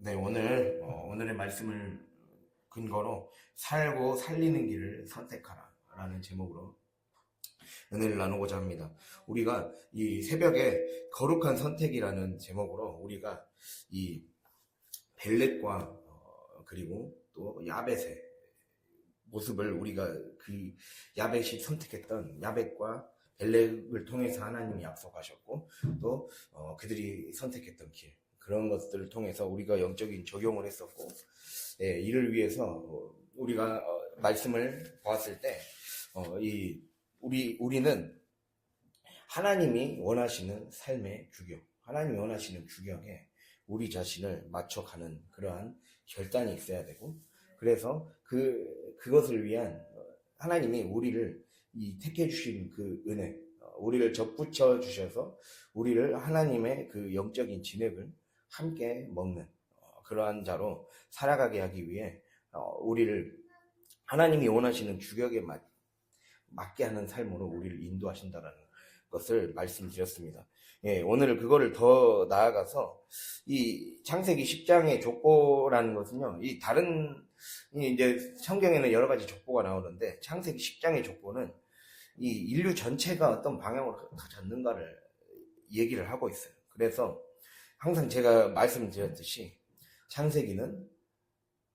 네, 오늘의 말씀을 근거로 살고 살리는 길을 선택하라 라는 제목으로 은혜를 나누고자 합니다. 우리가 이 새벽에 거룩한 선택이라는 제목으로 우리가 이 벨렛과 그리고 또 야벳의 모습을 우리가 그 야벳이 선택했던 야벳과 벨렛을 통해서 하나님이 약속하셨고 또 그들이 선택했던 길, 그런 것들을 통해서 우리가 영적인 적용을 했었고, 이를 위해서 우리가 말씀을 보았을 때 우리는 하나님이 원하시는 삶의 규격, 하나님이 원하시는 규격에 우리 자신을 맞춰가는 그러한 결단이 있어야 되고, 그래서 그것을 위한 하나님이 우리를 택해 주신 그 은혜, 우리를 접붙여 주셔서 우리를 하나님의 그 영적인 진액을 함께 먹는 그러한 자로 살아가게 하기 위해 우리를 하나님이 원하시는 규격에 맞게 하는 삶으로 우리를 인도하신다라는 것을 말씀드렸습니다. 오늘 그거를 더 나아가서 이 창세기 10장의 족보라는 것은요, 이제 성경에는 여러 가지 족보가 나오는데 창세기 10장의 족보는 이 인류 전체가 어떤 방향으로 가졌는가를 얘기를 하고 있어요. 그래서 항상 제가 말씀드렸듯이 창세기는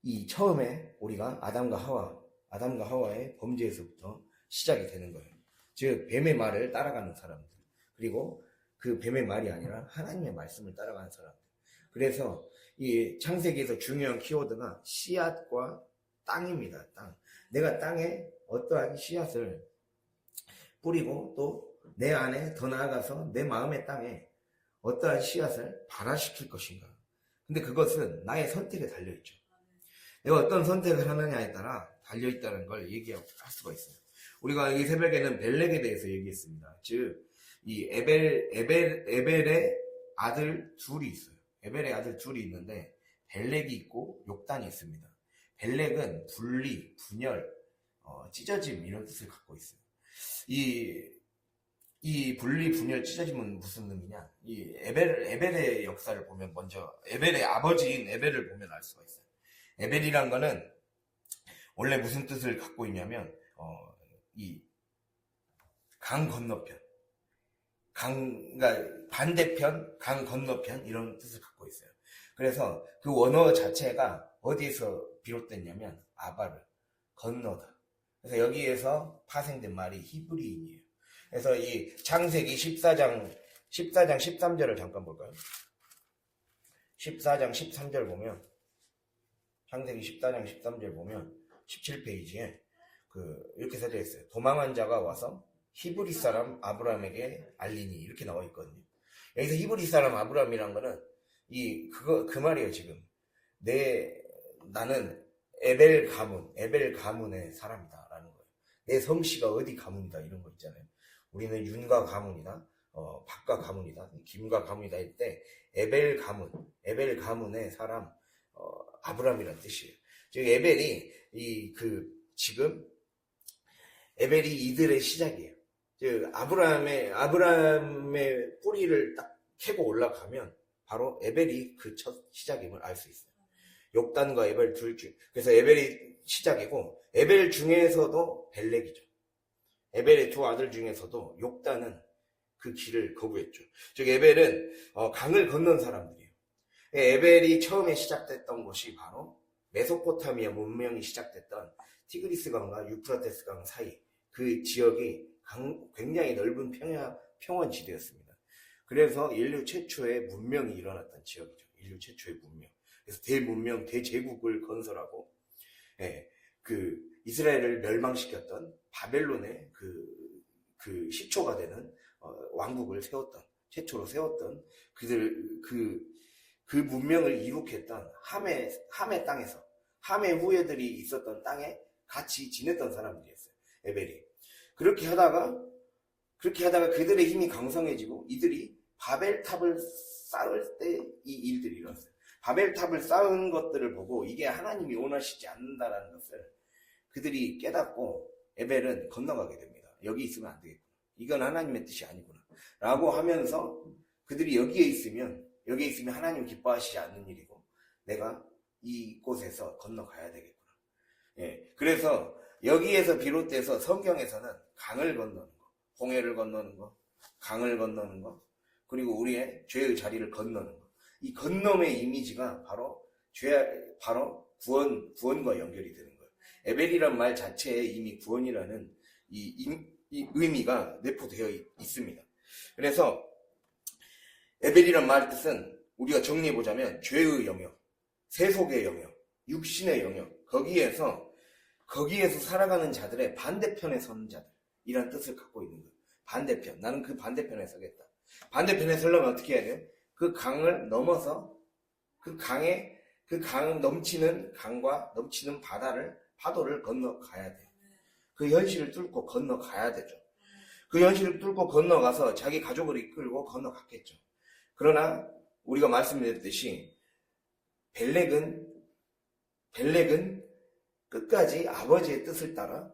이 처음에 우리가 아담과 하와의 범죄에서부터 시작이 되는 거예요. 즉 뱀의 말을 따라가는 사람들, 그리고 그 뱀의 말이 아니라 하나님의 말씀을 따라가는 사람들. 그래서 이 창세기에서 중요한 키워드가 씨앗과 땅입니다. 땅. 내가 땅에 어떠한 씨앗을 뿌리고 또 내 안에 더 나아가서 내 마음의 땅에 어떠한 씨앗을 발화시킬 것인가. 근데 그것은 나의 선택에 달려있죠. 내가 어떤 선택을 하느냐에 따라 달려있다는 걸 얘기할 수가 있어요. 우리가 이 새벽에는 벨렉에 대해서 얘기했습니다. 즉, 이 에벨의 아들 둘이 있어요. 에벨의 아들 둘이 있는데 벨렉이 있고 욕단이 있습니다. 벨렉은 분리, 분열, 찢어짐 이런 뜻을 갖고 있어요. 이 분리, 분열, 찢어짐은 무슨 의미냐? 이 에벨의 역사를 보면 먼저 에벨의 아버지인 에벨을 보면 알 수가 있어요. 에벨이란 거는 원래 무슨 뜻을 갖고 있냐면 이 강 건너편, 그러니까 반대편, 강 건너편 이런 뜻을 갖고 있어요. 그래서 그 원어 자체가 어디에서 비롯됐냐면 아바르, 건너다. 그래서 여기에서 파생된 말이 히브리인이에요. 그래서 이 창세기 14장 13절을 잠깐 볼까요? 14장 13절 보면, 창세기 14장 13절 보면 17페이지에 이렇게 써져 있어요. 도망한 자가 와서 히브리 사람 아브라함에게 알리니, 이렇게 나와 있거든요. 여기서 히브리 사람 아브라함이란 거는 그 말이에요. 지금 나는 에벨 가문의 사람이다라는 거예요. 내 성씨가 어디 가문이다 이런 거 있잖아요. 우리는 윤과 가문이다, 박과 가문이다, 김과 가문이다 할 때 에벨 가문의 사람, 아브라함이란 뜻이에요. 즉 에벨이 지금 에벨이 이들의 시작이에요. 즉 아브라함의 뿌리를 딱 캐고 올라가면 바로 에벨이 그 첫 시작임을 알 수 있어요. 욕단과 에벨 그래서 에벨이 시작이고, 에벨 중에서도 벨렉이죠. 에벨의 두 아들 중에서도 욕단은 그 길을 거부했죠. 즉 에벨은 강을 건넌 사람들이에요. 에벨이 처음에 시작됐던 곳이 바로 메소포타미아 문명이 시작됐던 티그리스 강과 유프라테스 강 사이, 그 지역이 굉장히 넓은 평원지대였습니다. 그래서 인류 최초의 문명이 일어났던 지역이죠. 인류 최초의 문명. 그래서 대문명, 대제국을 건설하고, 이스라엘을 멸망시켰던 바벨론의 그 시초가 되는 왕국을 최초로 세웠던 그 문명을 이룩했던 함의 땅에서, 함의 후예들이 있었던 땅에 같이 지냈던 사람들이었어요. 에벨이. 그렇게 하다가 그들의 힘이 강성해지고 이들이 바벨탑을 쌓을 때 이 일들이 일어났어요. 바벨탑을 쌓은 것들을 보고 이게 하나님이 원하시지 않는다라는 것을 그들이 깨닫고 에벨은 건너가게 됩니다. 여기 있으면 안 되겠구나. 이건 하나님의 뜻이 아니구나. 라고 하면서 그들이 여기에 있으면 하나님 기뻐하시지 않는 일이고, 내가 이곳에서 건너가야 되겠구나. 예, 그래서 여기에서 비롯돼서 성경에서는 강을 건너는 거, 홍해를 건너는 거, 강을 건너는 거, 그리고 우리의 죄의 자리를 건너는 거. 이 건너의 이미지가 바로 구원과 연결이 되는 거예요. 에벨이란 말 자체에 이미 구원이라는 이 의미가 내포되어 있습니다. 그래서 에벨이란 말 뜻은 우리가 정리해보자면 죄의 영역, 세속의 영역, 육신의 영역, 거기에서 살아가는 자들의 반대편에 서는 자들이란 뜻을 갖고 있는 거예요. 반대편. 나는 그 반대편에 서겠다. 반대편에 서려면 어떻게 해야 돼요? 그 강을 넘어서 그 넘치는 강과 넘치는 파도를 건너가야 돼요. 그 현실을 뚫고 건너가야 되죠. 그 현실을 뚫고 건너가서 자기 가족을 이끌고 건너갔겠죠. 그러나 우리가 말씀드렸듯이 벨렉은 끝까지 아버지의 뜻을 따라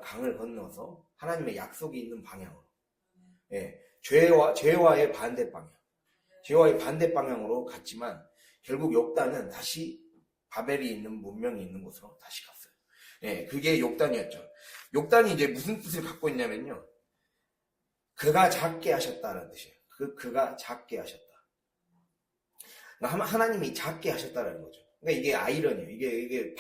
강을 건너서 하나님의 약속이 있는 방향으로, 예, 죄와의 반대 방향으로 갔지만 결국 욥단은 다시 바벨이 있는 문명이 있는 곳으로 다시 갔어요. 예, 그게 욥단이었죠. 욥단이 이제 무슨 뜻을 갖고 있냐면요, 그가 작게 하셨다는 뜻이에요. 그가 작게 하셨다. 그러니까 하나님이 작게 하셨다라는 거죠. 그러니까 이게 아이러니예요. 이게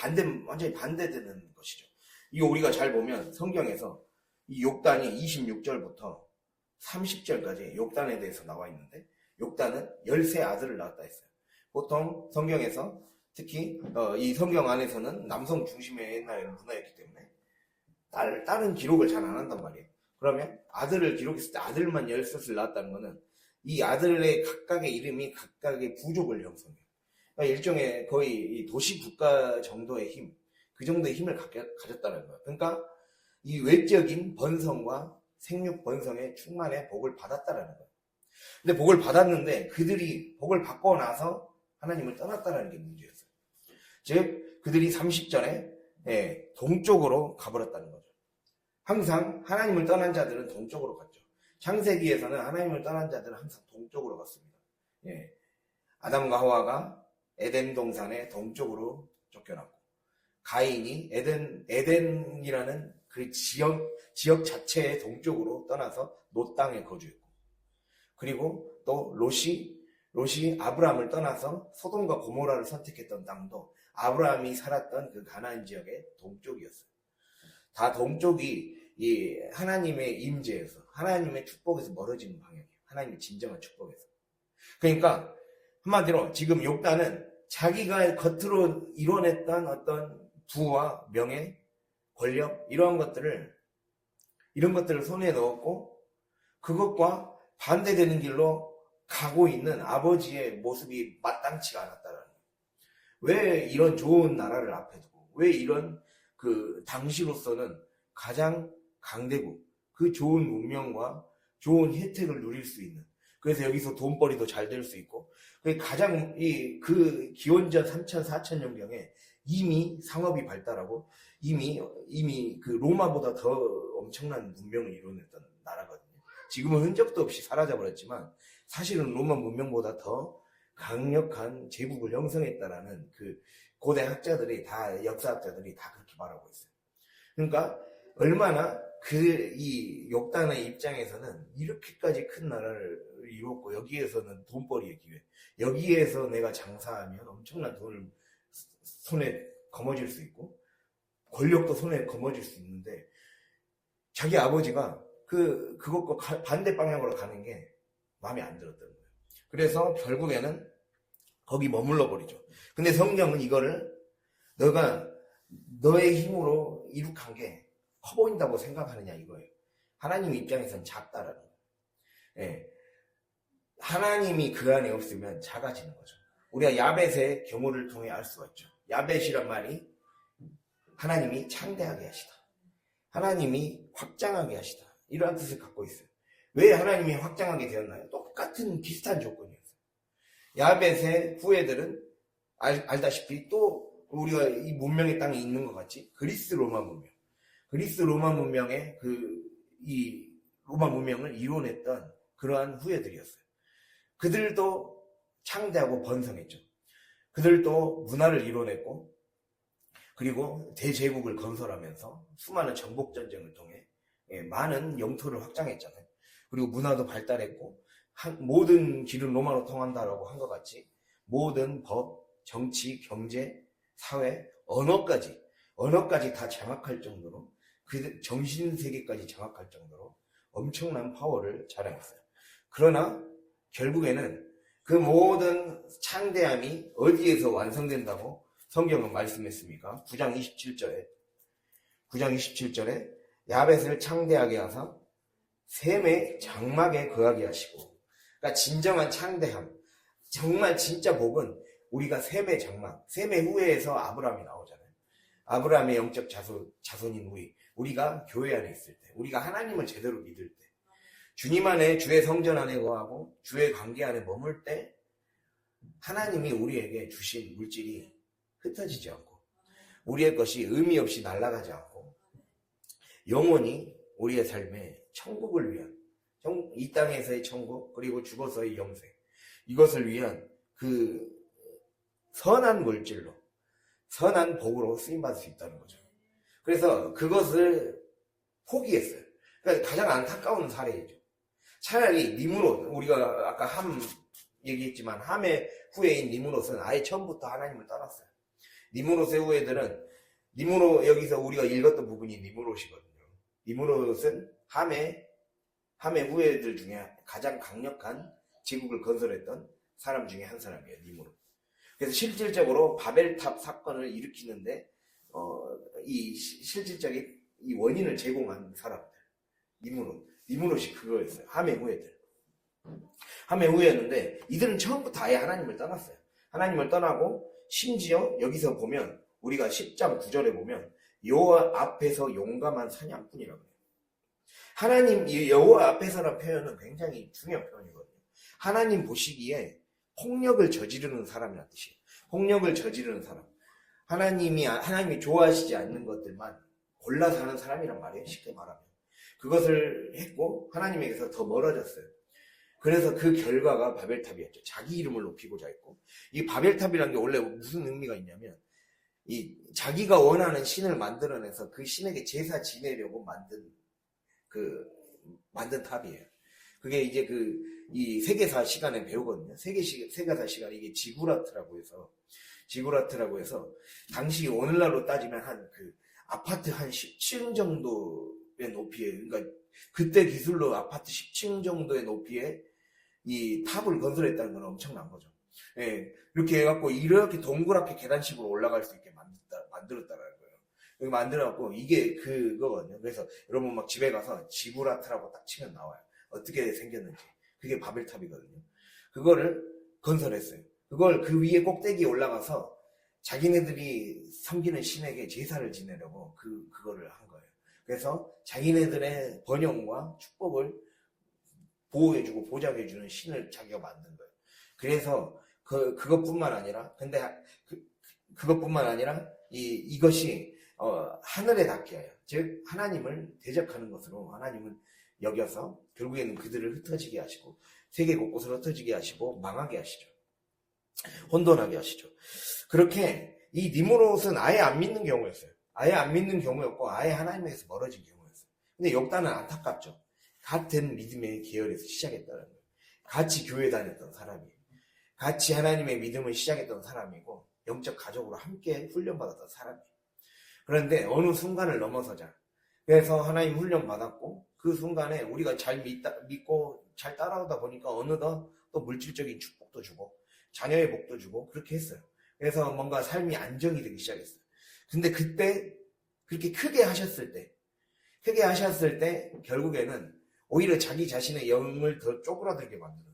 완전히 반대되는 것이죠. 이거 우리가 잘 보면 성경에서 이 욥단이 26절부터 30절까지 욥단에 대해서 나와 있는데, 욥단은 13 아들을 낳았다 했어요. 보통 성경에서 특히 이 성경 안에서는 남성 중심의 옛날에 문화였기 때문에 딸은 기록을 잘 안 한단 말이에요. 그러면 아들을 기록했을 때 아들만 13을 낳았다는 거는 이 아들의 각각의 이름이 각각의 부족을 형성해요. 그러니까 일종의 거의 도시 국가 정도의 힘, 그 정도의 힘을 가졌다는 거예요. 그러니까 이 외적인 번성과 생육 번성의 충만의 복을 받았다는 거예요. 근데 복을 받았는데 그들이 복을 받고 나서 하나님을 떠났다는 게 문제였어요. 즉 그들이 30절에 동쪽으로 가버렸다는 거죠. 항상 하나님을 떠난 자들은 동쪽으로 갔죠. 창세기에서는 하나님을 떠난 자들은 항상 동쪽으로 갔습니다. 예. 아담과 하와가 에덴 동산의 동쪽으로 쫓겨났고, 가인이 에덴이라는 그 지역 자체의 동쪽으로 떠나서 롯 땅에 거주했고, 그리고 또 롯이 아브라함을 떠나서 소돔과 고모라를 선택했던 땅도 아브라함이 살았던 그 가나안 지역의 동쪽이었어요. 다 동쪽이 이 하나님의 임재에서, 하나님의 축복에서 멀어지는 방향이에요. 하나님의 진정한 축복에서. 그러니까 한마디로 지금 욥단은 자기가 겉으로 이뤄냈던 어떤 부와 명예, 권력 이런 것들을 손에 넣었고, 그것과 반대되는 길로 가고 있는 아버지의 모습이 마땅치가 않았다라는 거예요. 왜 이런 좋은 나라를 앞에 두고, 왜 이런 그 당시로서는 가장 강대국, 그 좋은 문명과 좋은 혜택을 누릴 수 있는, 그래서 여기서 돈벌이도 잘 될 수 있고, 가장 그 기원전 3000, 4000년경에 이미 상업이 발달하고 이미 그 로마보다 더 엄청난 문명을 이뤄냈던 나라거든요. 지금은 흔적도 없이 사라져버렸지만 사실은 로마 문명보다 더 강력한 제국을 형성했다라는 그 고대 역사학자들이 다 그렇게 말하고 있어요. 그러니까 얼마나 이 욥단의 입장에서는 이렇게까지 큰 나라를 이뤘고, 여기에서는 돈벌이의 기회, 여기에서 내가 장사하면 엄청난 돈을 손에 거머쥘 수 있고 권력도 손에 거머쥘 수 있는데, 자기 아버지가 그것과 반대 방향으로 가는 게 마음에 안 들었던 거예요. 그래서 결국에는 거기 머물러 버리죠. 근데 성경은 이거를 너가 너의 힘으로 이룩한 게 커 보인다고 생각하느냐 이거예요. 하나님 입장에서는 작다라는 거예요. 예. 하나님이 그 안에 없으면 작아지는 거죠. 우리가 야벳의 경우를 통해 알 수가 있죠. 야벳이란 말이 하나님이 창대하게 하시다, 하나님이 확장하게 하시다, 이러한 뜻을 갖고 있어요. 왜 하나님이 확장하게 되었나요? 똑같은 비슷한 조건이었어요. 야벳의 후예들은 알다시피 또 우리가 이 문명의 땅에 있는 것 같이 그리스 로마 문명의 이 로마 문명을 이뤄냈던 그러한 후예들이었어요. 그들도 창대하고 번성했죠. 그들도 문화를 이뤄냈고, 그리고 대제국을 건설하면서 수많은 정복전쟁을 통해 많은 영토를 확장했잖아요. 그리고 문화도 발달했고, 모든 길은 로마로 통한다라고 한 것 같이 모든 법, 정치, 경제, 사회, 언어까지 다 장악할 정도로, 그 정신세계까지 장악할 정도로 엄청난 파워를 자랑했어요. 그러나 결국에는 그 모든 창대함이 어디에서 완성된다고 성경은 말씀했습니까? 9장 27절에 야벳을 창대하게 하사 셈의 장막에 거하게 하시고, 그러니까 진정한 창대함, 정말 진짜 복은 우리가 셈의 장막, 셈의 후예에서 아브라함이 나오잖아요. 아브라함의 영적 자손인 우리가 교회 안에 있을 때, 우리가 하나님을 제대로 믿을 때, 주님 안에, 주의 성전 안에 거하고 주의 관계 안에 머물 때 하나님이 우리에게 주신 물질이 흩어지지 않고, 우리의 것이 의미 없이 날아가지 않고, 영원히 우리의 삶에 천국을 위한, 이 땅에서의 천국, 그리고 죽어서의 영생, 이것을 위한 그 선한 물질로, 선한 복으로 쓰임받을 수 있다는 거죠. 그래서 그것을 포기했어요. 그러니까 가장 안타까운 사례이죠. 차라리 니므롯, 우리가 아까 함 얘기했지만 함의 후예인 니므롯은 아예 처음부터 하나님을 떠났어요. 니므롯의 후예들은, 여기서 우리가 읽었던 부분이 니므롯이거든요. 니므롯은 함의 후예들 중에 가장 강력한 제국을 건설했던 사람 중에 한 사람이에요, 니므롯. 그래서 실질적으로 바벨탑 사건을 일으키는데 이 실질적인 이 원인을 제공한 사람들, 니므롯이 그거였어요. 함의 후예였는데 이들은 처음부터 아예 하나님을 떠났어요. 하나님을 떠나고, 심지어 여기서 보면 우리가 10장 9절에 보면 여호와 앞에서 용감한 사냥꾼이라고 해요. 이 여호와 앞에서라는 표현은 굉장히 중요한 표현이거든요. 하나님 보시기에 폭력을 저지르는 사람이라는 뜻이에요. 폭력을 저지르는 사람. 하나님이 좋아하시지 않는 것들만 골라 사는 사람이란 말이에요. 쉽게 말하면. 그것을 했고 하나님에게서 더 멀어졌어요. 그래서 그 결과가 바벨탑이었죠. 자기 이름을 높이고자 했고, 이 바벨탑이라는 게 원래 무슨 의미가 있냐면, 자기가 원하는 신을 만들어내서 그 신에게 제사 지내려고 만든 탑이에요. 그게 이제 이 세계사 시간에 배우거든요. 세계사 시간에 이게 지구라트라고 해서, 당시 오늘날로 따지면 아파트 한 10층 정도의 높이에, 그러니까 그때 기술로 아파트 10층 정도의 높이에 이 탑을 건설했다는 건 엄청난 거죠. 예, 이렇게 해갖고 이렇게 동그랗게 계단식으로 올라갈 수 있게 만들었다는 거예요. 만들어갖고 이게 그거거든요. 그래서 여러분 막 집에 가서 지구라트라고 딱 치면 나와요. 어떻게 생겼는지. 그게 바벨탑이거든요. 그거를 건설했어요. 그걸 그 위에 꼭대기에 올라가서 자기네들이 섬기는 신에게 제사를 지내려고 그거를 한 거예요. 그래서 자기네들의 번영과 축복을 보호해주고 보장해주는 신을 자기가 만든 거예요. 그래서 그것뿐만 아니라, 그것뿐만 아니라 이것이 하늘에 닿게 하여, 즉 하나님을 대적하는 것으로 하나님은 여겨서 결국에는 그들을 흩어지게 하시고, 세계 곳곳을 흩어지게 하시고 망하게 하시죠. 혼돈하게 하시죠. 그렇게 이 니므롯은 아예 안 믿는 경우였어요. 아예 안 믿는 경우였고, 아예 하나님에게서 멀어진 경우였어요. 근데 역단은 안타깝죠. 같은 믿음의 계열에서 시작했다는 거예요. 같이 교회 다녔던 사람이에요. 같이 하나님의 믿음을 시작했던 사람이고, 영적 가족으로 함께 훈련받았던 사람이에요. 그런데 어느 순간을 넘어서자, 그래서 하나님 훈련 받았고, 그 순간에 우리가 잘 믿고 잘 따라오다 보니까 어느덧 또 물질적인 축복도 주고 자녀의 복도 주고 그렇게 했어요. 그래서 뭔가 삶이 안정이 되기 시작했어요. 근데 그때 그렇게 크게 하셨을 때 결국에는 오히려 자기 자신의 영을 더 쪼그라들게 만드는,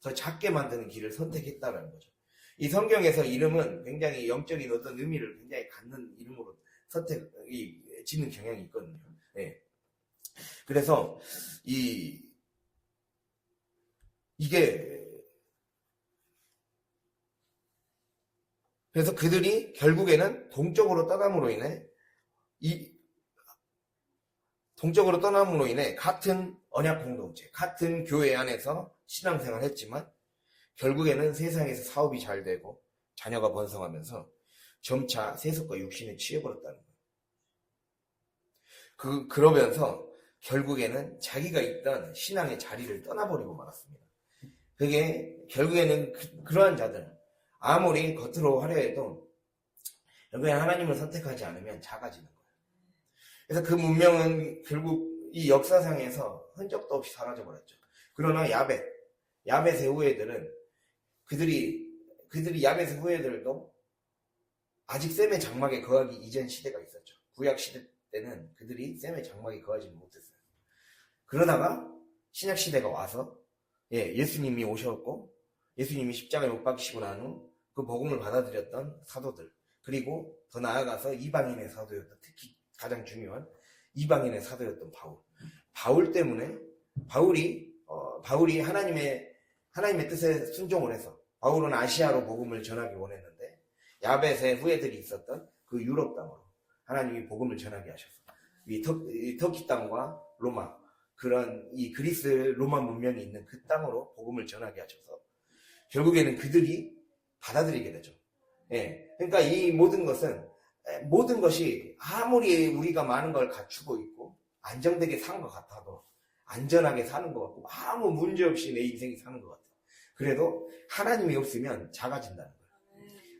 더 작게 만드는 길을 선택했다는 거죠. 이 성경에서 이름은 굉장히 영적인 어떤 의미를 굉장히 갖는 이름으로 짓는 경향이 있거든요. 네. 그래서 그래서 그들이 결국에는 동쪽으로 떠남으로 인해 같은 언약 공동체, 같은 교회 안에서 신앙생활을 했지만 결국에는 세상에서 사업이 잘 되고 자녀가 번성하면서 점차 세속과 육신에 취해버렸다는 거예요. 그러면서 결국에는 자기가 있던 신앙의 자리를 떠나버리고 말았습니다. 그게 결국에는 그러한 자들, 아무리 겉으로 화려해도 결국엔 하나님을 선택하지 않으면 작아지는 거예요. 그래서 그 문명은 결국 이 역사상에서 흔적도 없이 사라져버렸죠. 그러나 야벳의 후예들은 그들이 야벳의 후예들도 아직 셈의 장막에 거하기 이전 시대가 있었죠. 구약 시대 때는 그들이 셈의 장막에 거하지 못했어요. 그러다가 신약 시대가 와서 예수님이 오셨고 예수님이 십자가에 못 박히시고 난 후 그 복음을 받아들였던 사도들, 그리고 더 나아가서 이방인의 사도였던, 특히 가장 중요한 이방인의 사도였던 바울 때문에 바울이 하나님의 뜻에 순종을 해서 바울은 아시아로 복음을 전하기 원했는데 야벳의 후예들이 있었던 그 유럽 땅으로 하나님이 복음을 전하게 하셔서 이 터키 땅과 로마, 그런 이 그리스 로마 문명이 있는 그 땅으로 복음을 전하게 하셔서 결국에는 그들이 받아들이게 되죠. 그러니까 이 모든 것이 아무리 우리가 많은 걸 갖추고 있고 안정되게 사는 것 같아도, 안전하게 사는 것 같고 아무 문제 없이 내 인생이 사는 것 같아, 그래도 하나님이 없으면 작아진다는 거예요.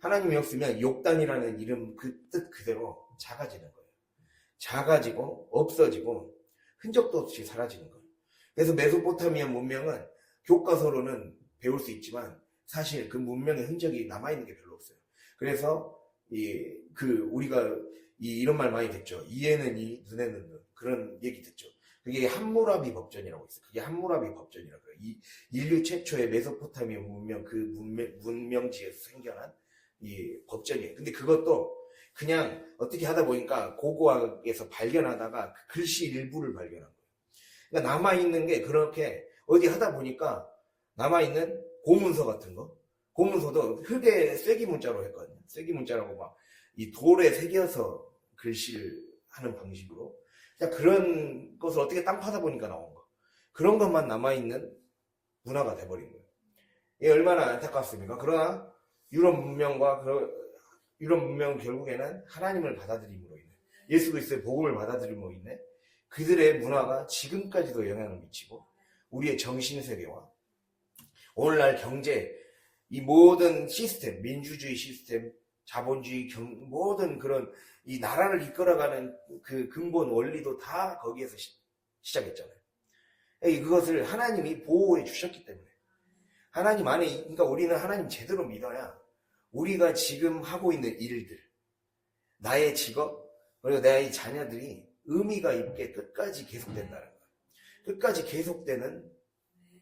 하나님이 없으면 욕단이라는 이름 그 뜻 그대로 작아지는 거예요. 작아지고 없어지고 흔적도 없이 사라지는 거예요. 그래서 메소포타미아 문명은 교과서로는 배울 수 있지만 사실 그 문명의 흔적이 남아있는 게 별로 없어요. 그래서 우리가 이런 말 많이 듣죠. 이에는 이, 눈에는 눈, 그런 얘기 듣죠. 그게 함무라비 법전이라고 있어요. 그게 함무라비 법전이라고 해요. 이 인류 최초의 메소포타미아 문명, 그 문명지에서 생겨난 이 법전이에요. 근데 그것도 그냥 어떻게 하다 보니까 고고학에서 발견하다가 그 글씨 일부를 발견한 거예요. 그러니까 남아있는 게 그렇게 어디 하다 보니까 남아있는 고문서 같은 거, 고문서도 흙에 쐐기문자로 했거든요. 쐐기문자라고 막 이 돌에 새겨서 글씨를 하는 방식으로, 그런 것을 어떻게 땅 파다 보니까 나온 거, 그런 것만 남아있는 문화가 돼버린 거예요. 이게 얼마나 안타깝습니까? 그러나 유럽 문명은 결국에는 하나님을 받아들임으로 인해, 예수 그리스도의 복음을 받아들임으로 인해 그들의 문화가 지금까지도 영향을 미치고 우리의 정신세계와 오늘날 경제, 이 모든 시스템, 민주주의 시스템, 자본주의, 모든 그런 이 나라를 이끌어가는 그 근본 원리도 다 거기에서 시작했잖아요. 그것을 하나님이 보호해 주셨기 때문에, 하나님 안에, 그러니까 우리는 하나님 제대로 믿어야 우리가 지금 하고 있는 일들, 나의 직업, 그리고 나의 자녀들이 의미가 있게 끝까지 계속된다는 거예요. 끝까지 계속되는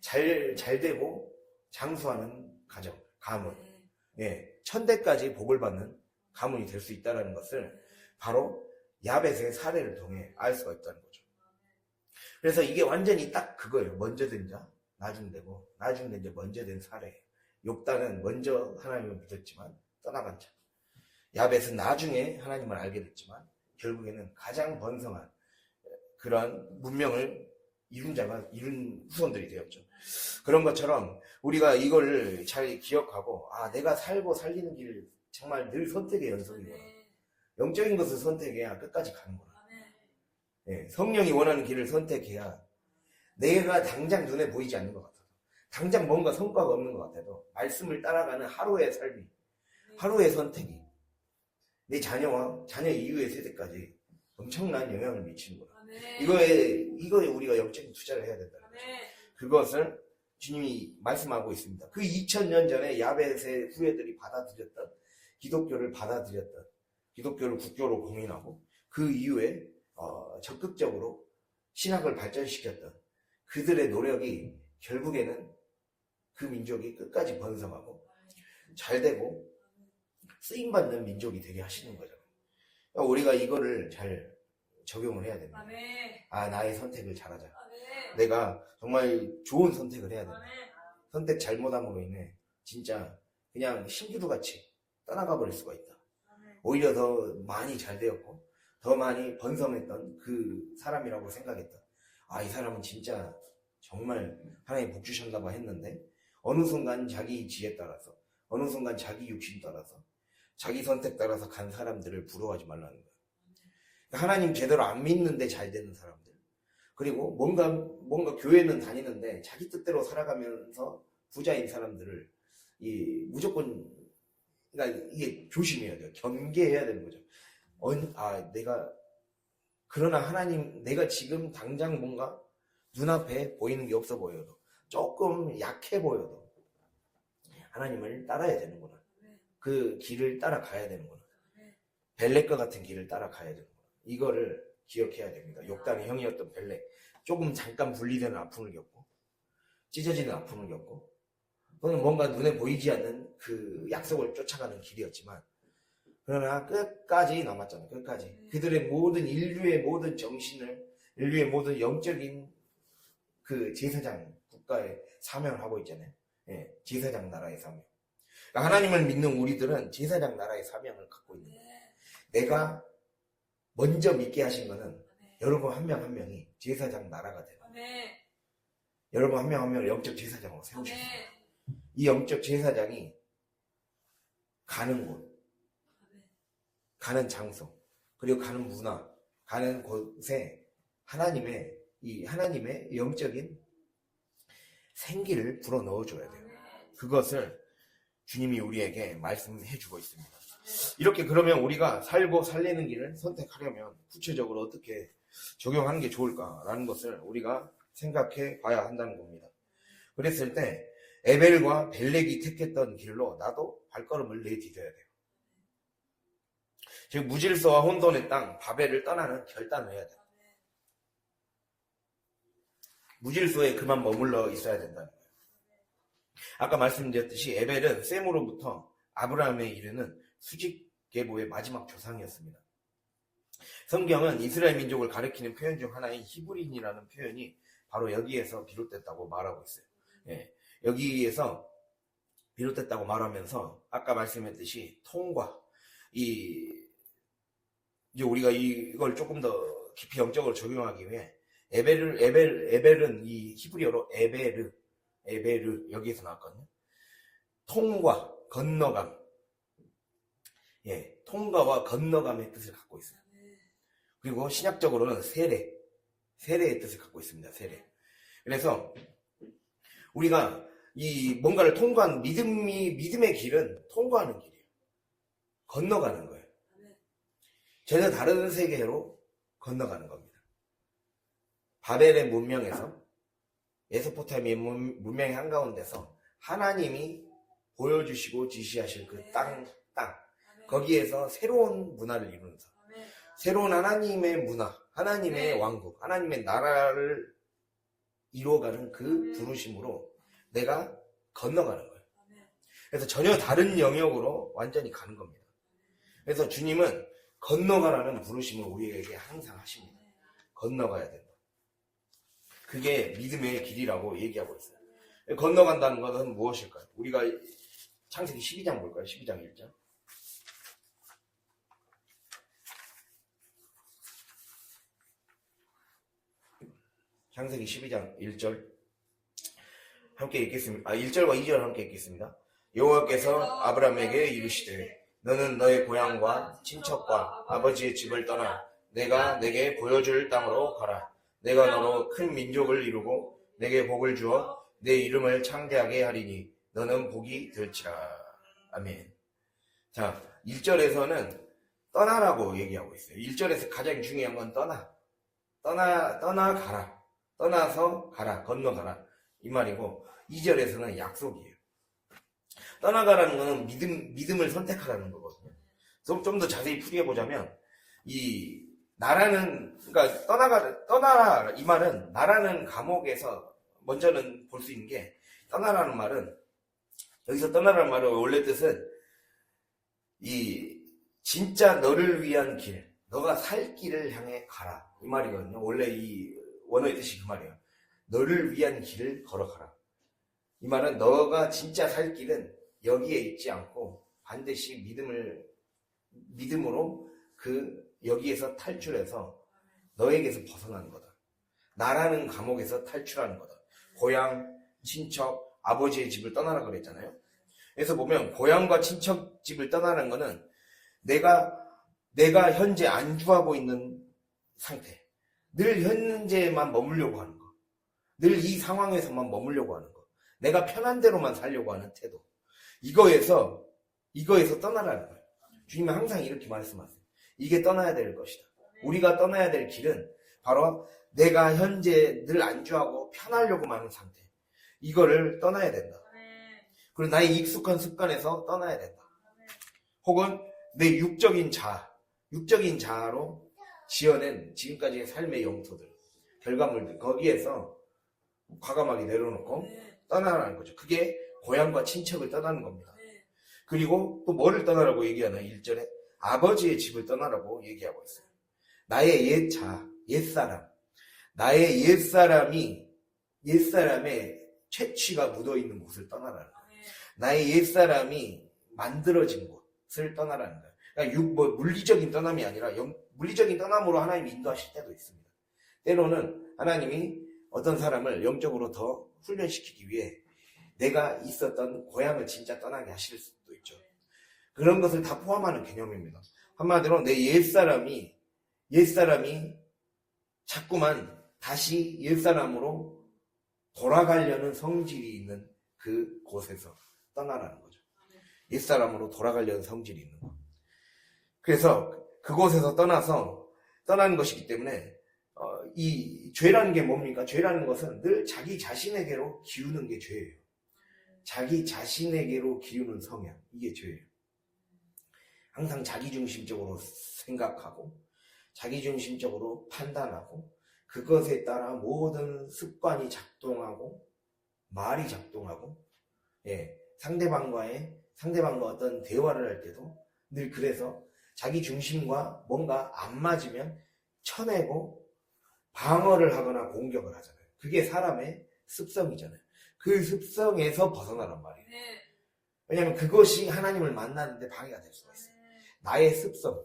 잘 되고 장수하는 가정, 가문, 천대까지 복을 받는 가문이 될 수 있다는 것을 바로 야벳의 사례를 통해 알 수가 있다는 거죠. 그래서 이게 완전히 딱 그거예요. 먼저 된 자, 나중 되고, 나중 된 자, 먼저 된 사례예요. 욕단은 먼저 하나님을 믿었지만 떠나간 자, 야벳은 나중에 하나님을 알게 됐지만 결국에는 가장 번성한 그러한 문명을 이룬 후손들이 되었죠. 그런 것처럼 우리가 이걸 잘 기억하고, 내가 살고 살리는 길 정말 늘 선택의 연속이구나. 영적인 것을 선택해야 끝까지 가는구나. 성령이 원하는 길을 선택해야, 내가 당장 눈에 보이지 않는 것 같아도, 당장 뭔가 성과가 없는 것 같아도 말씀을 따라가는 하루의 삶이, 하루의 선택이 내 자녀와 자녀 이후의 세대까지 엄청난 영향을 미치는구나. 이거에 우리가 영적인 투자를 해야 된다는 거죠. 그것을 주님이 말씀하고 있습니다. 그 2000년 전에 야벳의 후예들이 기독교를 받아들였던, 기독교를 국교로 공인하고 그 이후에 적극적으로 신학을 발전시켰던 그들의 노력이 결국에는 그 민족이 끝까지 번성하고 잘되고 쓰임받는 민족이 되게 하시는 거잖아요. 그러니까 우리가 이거를 잘 적용을 해야 됩니다. 나의 선택을 잘하자. 내가 정말 좋은 선택을 해야 된다. 선택 잘못함으로 인해 진짜 그냥 신기루같이 떠나가 버릴 수가 있다. 오히려 더 많이 잘 되었고 더 많이 번성했던 그 사람이라고 생각했다. 이 사람은 진짜 정말 하나님 복 주셨나 봐 했는데 어느 순간 자기 지혜 따라서, 어느 순간 자기 육신 따라서, 자기 선택 따라서 간 사람들을 부러워하지 말라는 거예요. 하나님 제대로 안 믿는데 잘 되는 사람들, 그리고 뭔가 교회는 다니는데 자기 뜻대로 살아가면서 부자인 사람들을 무조건, 그러니까 이게 조심해야 돼요. 경계해야 되는 거죠. 그러나 하나님, 내가 지금 당장 뭔가 눈앞에 보이는 게 없어 보여도, 조금 약해 보여도 하나님을 따라야 되는구나. 그 길을 따라가야 되는구나. 벨렉과 같은 길을 따라가야 되는구나. 이거를 기억해야 됩니다. 욕단의 형이었던 벨렉, 조금 잠깐 분리되는 아픔을 겪고, 찢어지는 아픔을 겪고, 또는 뭔가 눈에 보이지 않는 그 약속을 쫓아가는 길이었지만, 그러나 끝까지 남았잖아요. 끝까지. 그들의 모든, 인류의 모든 정신을, 인류의 모든 영적인 그 제사장 국가의 사명을 하고 있잖아요. 예, 제사장 나라의 사명. 그러니까 하나님을 믿는 우리들은 제사장 나라의 사명을 갖고 있는 거예요. 내가 먼저 믿게 하신 거는 여러분 한 명 한 명이 제사장 나라가 되는 거예요. 여러분 한 명 한 명을 영적 제사장으로 세우셨어요. 이 영적 제사장이 가는 곳, 가는 장소, 그리고 가는 문화, 가는 곳에 하나님의 영적인 생기를 불어 넣어줘야 돼요. 그것을 주님이 우리에게 말씀해 주고 있습니다. 이렇게 그러면 우리가 살고 살리는 길을 선택하려면 구체적으로 어떻게 적용하는 게 좋을까라는 것을 우리가 생각해 봐야 한다는 겁니다. 그랬을 때 에벨과 벨렉이 택했던 길로 나도 발걸음을 내디뎌야 돼요. 즉 무질서와 혼돈의 땅 바벨을 떠나는 결단을 해야 돼요. 무질서에 그만 머물러 있어야 된다는 거예요. 아까 말씀드렸듯이 에벨은 셈으로부터 아브라함에 이르는 수직 계보의 마지막 조상이었습니다. 성경은 이스라엘 민족을 가리키는 표현 중 하나인 히브리인이라는 표현이 바로 여기에서 비롯됐다고 말하고 있어요. 예, 여기에서 비롯됐다고 말하면서 아까 말씀했듯이 통과, 이제 우리가 이걸 조금 더 깊이 영적으로 적용하기 위해 에벨은 이 히브리어로 에베르 여기에서 나왔거든요. 통과, 건너감. 예, 통과와 건너감의 뜻을 갖고 있어요. 그리고 신약적으로는 세례의 뜻을 갖고 있습니다. 세례. 그래서 우리가 이 뭔가를 통과한 믿음의 길은 통과하는 길이에요. 건너가는 거예요. 전혀 다른 세계로 건너가는 겁니다. 바벨의 문명에서 메소포타미아 문명의 한가운데서 하나님이 보여주시고 지시하실 그 땅, 거기에서 새로운 문화를 이루면서 새로운 하나님의 문화, 하나님의 왕국, 하나님의 나라를 이루어가는 그 부르심으로 내가 건너가는 거예요. 그래서 전혀 다른 영역으로 완전히 가는 겁니다. 그래서 주님은 건너가라는 부르심을 우리에게 항상 하십니다. 건너가야 된다. 그게 믿음의 길이라고 얘기하고 있어요. 건너간다는 것은 무엇일까요? 우리가 창세기 12장 볼까요? 12장 1절. 창세기 12장 1절 함께 읽겠습니다. 1절과 2절 함께 읽겠습니다. 여호와께서 아브라함에게 이르시되 너는 너의 고향과 친척과 아버지의 집을 떠나 내가 내게 보여줄 땅으로 가라. 내가 너로 큰 민족을 이루고 내게 복을 주어 내 이름을 창대하게 하리니 너는 복이 될지라. 아멘. 자, 1절에서는 떠나라고 얘기하고 있어요. 1절에서 가장 중요한 건 떠나가라. 떠나서 가라, 건너가라 이 말이고 2절에서는 약속이에요. 떠나가라는 거는 믿음을 선택하라는 거거든요. 좀 더 자세히 풀이해보자면 이 나라는, 그러니까 떠나라 이 말은 나라는 감옥에서 먼저는 볼 수 있는 게 떠나라는 말은, 여기서 떠나라는 말의 원래 뜻은 이 진짜 너를 위한 길, 너가 살 길을 향해 가라 이 말이거든요. 원래 이 원어의 뜻이 그 말이에요. 너를 위한 길을 걸어가라. 이 말은 너가 진짜 살 길은 여기에 있지 않고 반드시 믿음으로 여기에서 탈출해서 너에게서 벗어나는 거다. 나라는 감옥에서 탈출하는 거다. 고향, 친척, 아버지의 집을 떠나라 그랬잖아요. 그래서 보면 고향과 친척 집을 떠나는 거는 내가 현재 안주하고 있는 상태, 늘 현재만 머물려고 하는 거, 늘 이 상황에서만 머물려고 하는 거, 내가 편한 대로만 살려고 하는 태도, 이거에서 떠나라는 거예요. 주님은 항상 이렇게 말씀하세요. 이게 떠나야 될 것이다. 우리가 떠나야 될 길은 바로 내가 현재 늘 안주하고 편하려고만 하는 상태, 이거를 떠나야 된다. 그리고 나의 익숙한 습관에서 떠나야 된다. 혹은 내 육적인 자아로 지어낸 지금까지의 삶의 영토들, 결과물들, 거기에서 과감하게 내려놓고 떠나라는 거죠. 그게 고향과 친척을 떠나는 겁니다. 그리고 또 뭐를 떠나라고 얘기하나? 1절에 아버지의 집을 떠나라고 얘기하고 있어요. 나의 옛사람, 나의 옛사람의 채취가 묻어있는 곳을 떠나라는 거예요. 나의 옛사람이 만들어진 곳을 떠나라는 거예요. 그러니까 물리적인 떠남이 아니라 물리적인 떠남으로 하나님이 인도하실 때도 있습니다. 때로는 하나님이 어떤 사람을 영적으로 더 훈련시키기 위해 내가 있었던 고향을 진짜 떠나게 하실 수도 있죠. 그런 것을 다 포함하는 개념입니다. 한마디로 내 옛사람이 자꾸만 다시 옛사람으로 돌아가려는 성질이 있는 그 곳에서 떠나라는 거죠. 옛사람으로 돌아가려는 성질이 있는 것. 그래서 그곳에서 떠나는 것이기 때문에 이 죄라는 게 뭡니까? 죄라는 것은 늘 자기 자신에게로 기우는 게 죄예요. 자기 자신에게로 기우는 성향, 이게 죄예요. 항상 자기중심적으로 생각하고 자기중심적으로 판단하고 그것에 따라 모든 습관이 작동하고 말이 작동하고, 상대방과 어떤 대화를 할 때도 늘 그래서 자기 중심과 뭔가 안 맞으면 쳐내고 방어를 하거나 공격을 하잖아요. 그게 사람의 습성이잖아요. 그 습성에서 벗어나란 말이에요. 왜냐하면 그것이 하나님을 만나는데 방해가 될 수가 있어요. 나의 습성,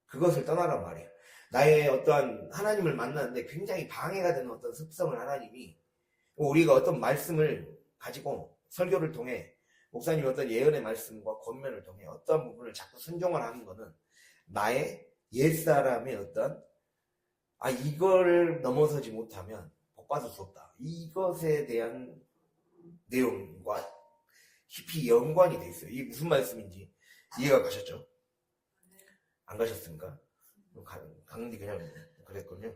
그것을 떠나란 말이에요. 나의 어떠한 하나님을 만나는데 굉장히 방해가 되는 어떤 습성을 하나님이, 우리가 어떤 말씀을 가지고 설교를 통해 목사님이 어떤 예언의 말씀과 권면을 통해 어떤 부분을 자꾸 순종을 하는 것은 나의 옛사람의 어떤 이걸 넘어서지 못하면 복받을 수 없다, 이것에 대한 내용과 깊이 연관이 돼 있어요. 이게 무슨 말씀인지 이해가 가셨죠? 안 가셨습니까? 강디 그냥 그랬거든요.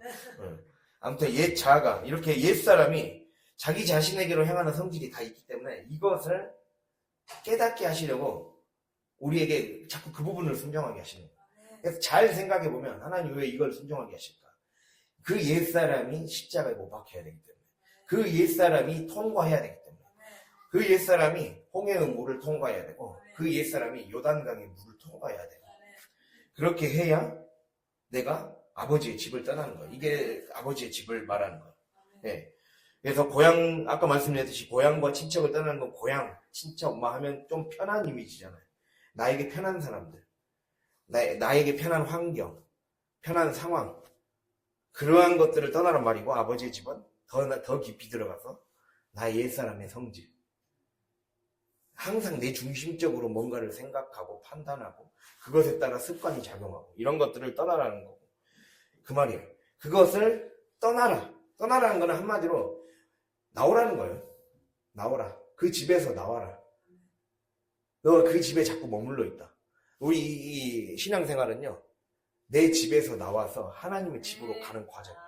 아무튼 옛 자아가, 이렇게 옛사람이 자기 자신에게로 향하는 성질이 다 있기 때문에 이것을 깨닫게 하시려고 우리에게 자꾸 그 부분을 순종하게 하시는 거예요. 그래서 잘 생각해 보면 하나님 왜 이걸 순종하게 하실까? 그 옛사람이 십자가에 못 박혀야 되기 때문에, 그 옛사람이 통과해야 되기 때문에, 그 옛사람이 홍해의 물을 통과해야 되고, 그 옛사람이 요단강의 물을 통과해야 돼요. 그렇게 해야 내가 아버지의 집을 떠나는 거예요. 이게 아버지의 집을 말하는 거예요. 그래서 아까 말씀드렸듯이 고향과 친척을 떠나는 건, 고향, 친척 하면 좀 편한 이미지잖아요. 나에게 편한 사람들, 나에게 편한 환경, 편한 상황, 그러한 것들을 떠나란 말이고, 아버지의 집은 더 깊이 들어가서 나의 옛사람의 성질, 항상 내 중심적으로 뭔가를 생각하고 판단하고 그것에 따라 습관이 작용하고 이런 것들을 떠나라는 거고, 그 말이에요. 그것을 떠나라는 거는 한마디로 나오라는 거예요. 나오라. 그 집에서 나와라. 너 그 집에 자꾸 머물러 있다. 우리 이 신앙생활은요, 내 집에서 나와서 하나님의 집으로 가는 과정이에요.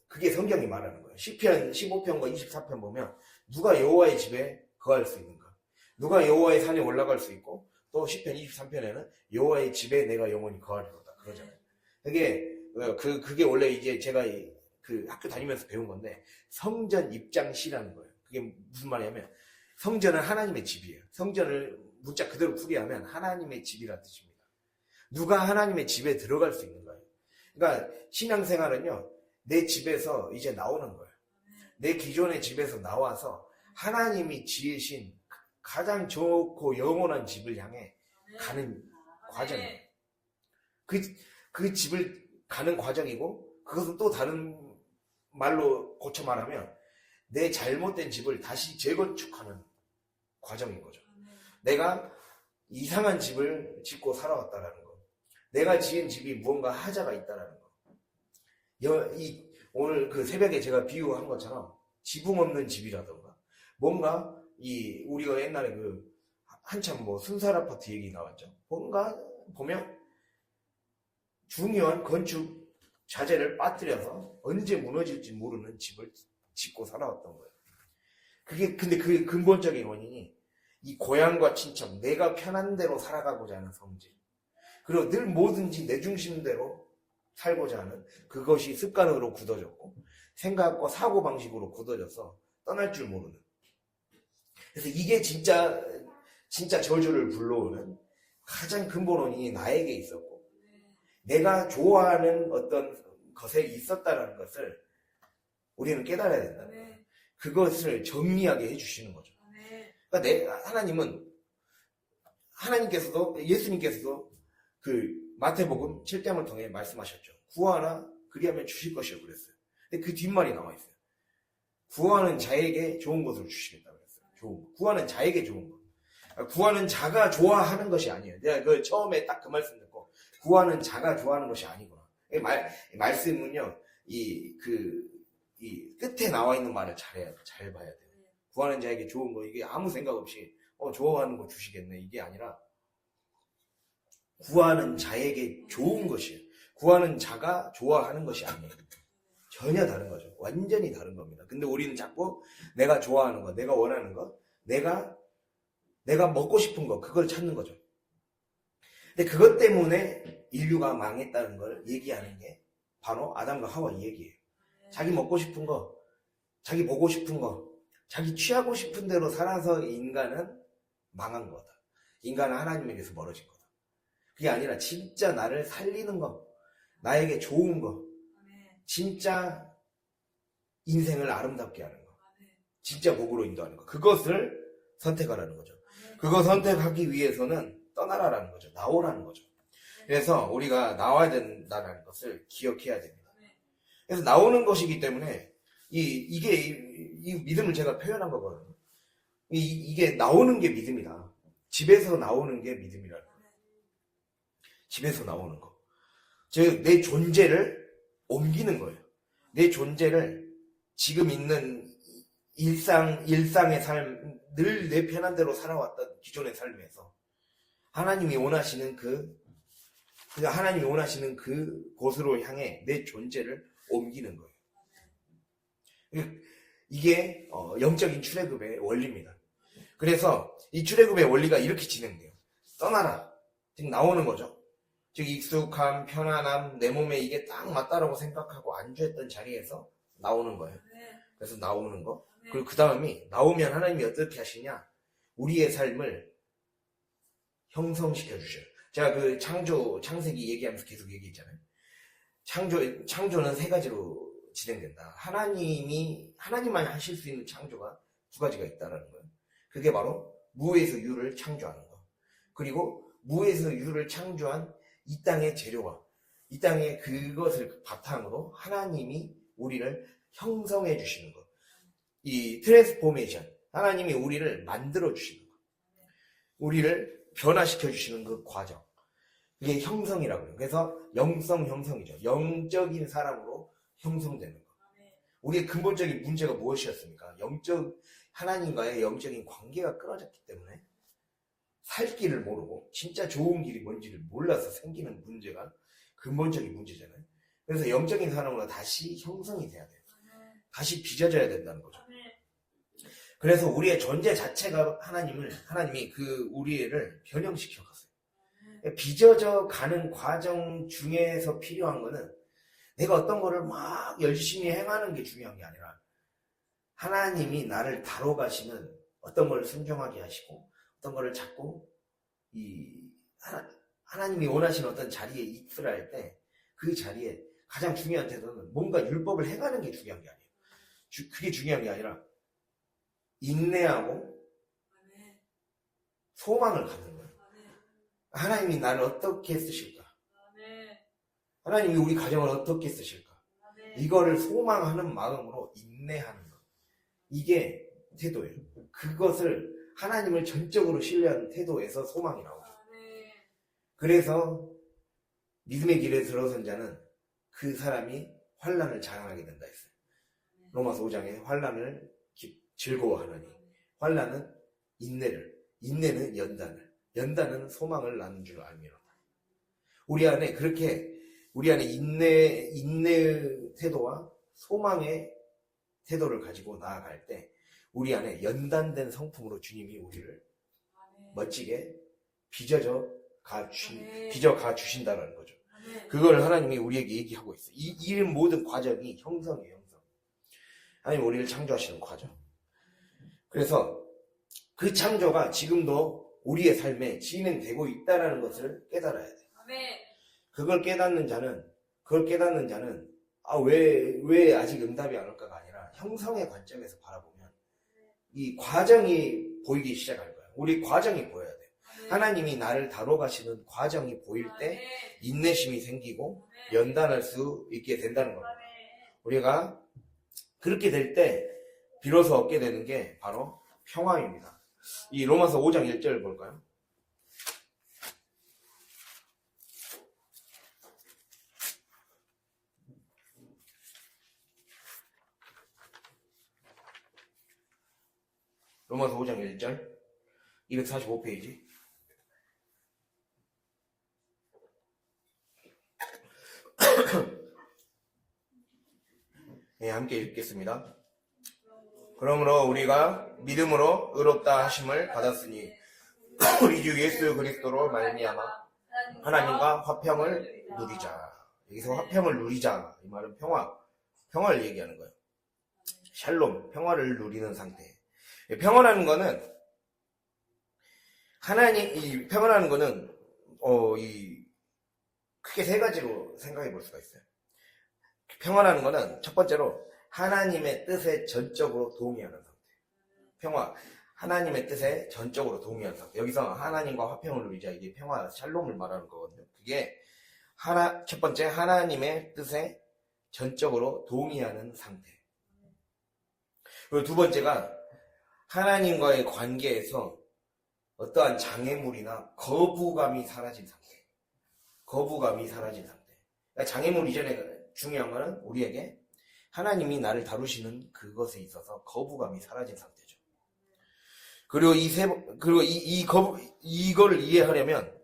그게 성경이 말하는 거예요. 시편 15편과 24편 보면 누가 여호와의 집에 거할 수 있는가? 누가 여호와의 산에 올라갈 수 있고, 또 시편 23편에는 여호와의 집에 내가 영원히 거하리로다 그러잖아요. 그게 원래 이제 제가 그 학교 다니면서 배운 건데, 성전 입장시라는 거예요. 그게 무슨 말이냐면, 성전은 하나님의 집이에요. 성전을 문자 그대로 풀이하면 하나님의 집이라는 뜻입니다. 누가 하나님의 집에 들어갈 수 있는 거예요. 그러니까 신앙생활은요, 내 집에서 이제 나오는 거예요. 내 기존의 집에서 나와서 하나님이 지으신 가장 좋고 영원한 집을 향해 가는 과정이에요. 그 집을 가는 과정이고, 그것은 또 다른 말로 고쳐 말하면 내 잘못된 집을 다시 재건축하는 과정인 거죠. 내가 이상한 집을 짓고 살아왔다라는 거. 내가 지은 집이 무언가 하자가 있다라는 거. 오늘 그 새벽에 제가 비유한 것처럼 지붕 없는 집이라던가 뭔가 우리가 옛날에 한참 순살 아파트 얘기 나왔죠. 뭔가 보면 중요한 건축 자재를 빠뜨려서 언제 무너질지 모르는 집을 짓고 살아왔던 거예요. 근데 그 근본적인 원인이 이 고향과 친척, 내가 편한 대로 살아가고자 하는 성질, 그리고 늘 뭐든지 내 중심대로 살고자 하는 그것이 습관으로 굳어졌고 생각과 사고방식으로 굳어져서 떠날 줄 모르는. 그래서 이게 진짜 저주를 불러오는 가장 근본 원인이 나에게 있었고 내가 좋아하는 어떤 것에 있었다는 것을 우리는 깨달아야 된다. 그것을 정리하게 해주시는 거죠. 그러니까 하나님께서도 예수님께서도 그 마태복음 7장을 통해 말씀하셨죠. 구하라 그리하면 주실 것이요 그랬어요. 근데 그 뒷말이 나와 있어요. 구하는 자에게 좋은 것을 주시겠다 그랬어요. 구하는 자에게 좋은 것. 구하는 자가 좋아하는 것이 아니에요. 내가 처음에 딱 그 말씀 듣고 구하는 자가 좋아하는 것이 아니구나. 말씀은요 이 끝에 나와 있는 말을 잘 봐야 돼요. 구하는 자에게 좋은 거, 이게 아무 생각 없이 좋아하는 거 주시겠네 이게 아니라 구하는 자에게 좋은 것이에요. 구하는 자가 좋아하는 것이 아니에요. 전혀 다른 거죠. 완전히 다른 겁니다. 근데 우리는 자꾸 내가 좋아하는 거, 내가 원하는 거, 내가 먹고 싶은 거, 그걸 찾는 거죠. 근데 그것 때문에 인류가 망했다는 걸 얘기하는 게 바로 아담과 하와 이 얘기예요. 자기 먹고 싶은 거, 자기 보고 싶은 거, 자기 취하고 싶은 대로 살아서 인간은 망한 거다. 인간은 하나님에게서 멀어진 거다. 그게 아니라 진짜 나를 살리는 거, 나에게 좋은 거, 진짜 인생을 아름답게 하는 거, 진짜 복으로 인도하는 거, 그것을 선택하라는 거죠. 그거 선택하기 위해서는 떠나라라는 거죠. 나오라는 거죠. 그래서 우리가 나와야 된다는 것을 기억해야 됩니다. 그래서 나오는 것이기 때문에 이 믿음을 제가 표현한 거거든요. 이게 나오는 게 믿음이다. 집에서 나오는 게 믿음이라는 거예요. 집에서 나오는 거. 즉, 내 존재를 옮기는 거예요. 내 존재를 지금 있는 일상의 삶, 늘 내 편한 대로 살아왔던 기존의 삶에서 하나님이 원하시는 그 곳으로 향해 내 존재를 옮기는 거예요. 이게 영적인 출애굽의 원리입니다. 그래서 이 출애굽의 원리가 이렇게 진행돼요. 떠나라. 즉 나오는 거죠. 즉 익숙함, 편안함, 내 몸에 이게 딱 맞다라고 생각하고 안주했던 자리에서 나오는 거예요. 그래서 나오는 거. 그리고 그 다음이 나오면 하나님이 어떻게 하시냐? 우리의 삶을 형성시켜 주셔요. 제가 그 창세기 얘기하면서 계속 얘기했잖아요. 창조는 세 가지로 진행된다. 하나님만 하실 수 있는 창조가 두 가지가 있다는 거예요. 그게 바로 무에서 유를 창조하는 거. 그리고 무에서 유를 창조한 이 땅의 재료와 이 땅의 그것을 바탕으로 하나님이 우리를 형성해 주시는 것. 이 트랜스포메이션. 하나님이 우리를 만들어 주시는 것. 우리를 변화시켜 주시는 그 과정. 그게 형성이라고 해요. 그래서 영성 형성이죠. 영적인 사람으로 형성되는 거. 우리의 근본적인 문제가 무엇이었습니까? 하나님과의 영적인 관계가 끊어졌기 때문에 살 길을 모르고 진짜 좋은 길이 뭔지를 몰라서 생기는 문제가 근본적인 문제잖아요. 그래서 영적인 사람으로 다시 형성이 돼야 돼요. 다시 빚어져야 된다는 거죠. 그래서 우리의 존재 자체가 하나님이 우리를 변형시켜 갔어요. 빚어져 가는 과정 중에서 필요한 거는 내가 어떤 거를 막 열심히 행하는 게 중요한 게 아니라 하나님이 나를 다뤄가시는 어떤 걸 순종하게 하시고 어떤 거를 자꾸 하나님이 원하시는 어떤 자리에 있으라 할 때 그 자리에 가장 중요한 태도는 뭔가 율법을 행하는 게 중요한 게 아니에요. 그게 중요한 게 아니라 인내하고 소망을 갖는 거예요. 하나님이 나를 어떻게 쓰실까? 하나님이 우리 가정을 어떻게 쓰실까? 이거를 소망하는 마음으로 인내하는 것. 이게 태도예요. 그것을 하나님을 전적으로 신뢰하는 태도에서 소망이 나오죠. 그래서 믿음의 길에 들어선 자는 그 사람이 환난을 자랑하게 된다 했어요. 로마서 5장에 환난을 즐거워하느니, 환난은 인내는 연단은 소망을 낳는 줄 알미로다. 우리 안에 인내의 태도와 소망의 태도를 가지고 나아갈 때 우리 안에 연단된 성품으로 주님이 우리를 멋지게 빚어 가 주신다라는 거죠. 그걸 하나님이 우리에게 얘기하고 있어요. 이 모든 과정이 형성이에요, 형성. 하나님 우리를 창조하시는 과정. 그래서 그 창조가 지금도 우리의 삶에 진행되고 있다는 것을 깨달아야 돼요. 그걸 깨닫는 자는 왜 아직 응답이 안 올까가 아니라 형성의 관점에서 바라보면 이 과정이 보이기 시작할 거예요. 우리 과정이 보여야 돼요. 하나님이 나를 다뤄가시는 과정이 보일 때 인내심이 생기고 연단할 수 있게 된다는 겁니다. 우리가 그렇게 될 때 비로소 얻게 되는 게 바로 평화입니다. 이 로마서 5장 1절 볼까요? 로마서 5장 1절 245페이지. 네, 함께 읽겠습니다. 그러므로 우리가 믿음으로 의롭다 하심을 받았으니 우리 주 예수 그리스도로 말미암아 하나님과 화평을 누리자. 여기서 화평을 누리자, 이 말은 평화를 얘기하는 거예요. 샬롬, 평화를 누리는 상태. 평화라는 거는 크게 세 가지로 생각해 볼 수가 있어요. 평화라는 거는 첫 번째로 하나님의 뜻에 전적으로 동의하는 상태. 평화, 하나님의 뜻에 전적으로 동의하는 상태. 여기서 하나님과 화평을 누리자, 이게 평화, 샬롬을 말하는 거거든요. 그게 첫 번째, 하나님의 뜻에 전적으로 동의하는 상태. 그리고 두 번째가 하나님과의 관계에서 어떠한 장애물이나 거부감이 사라진 상태. 그러니까 장애물 이전에 중요한 거는 우리에게 하나님이 나를 다루시는 그것에 있어서 거부감이 사라진 상태죠. 그리고 이거를 이해하려면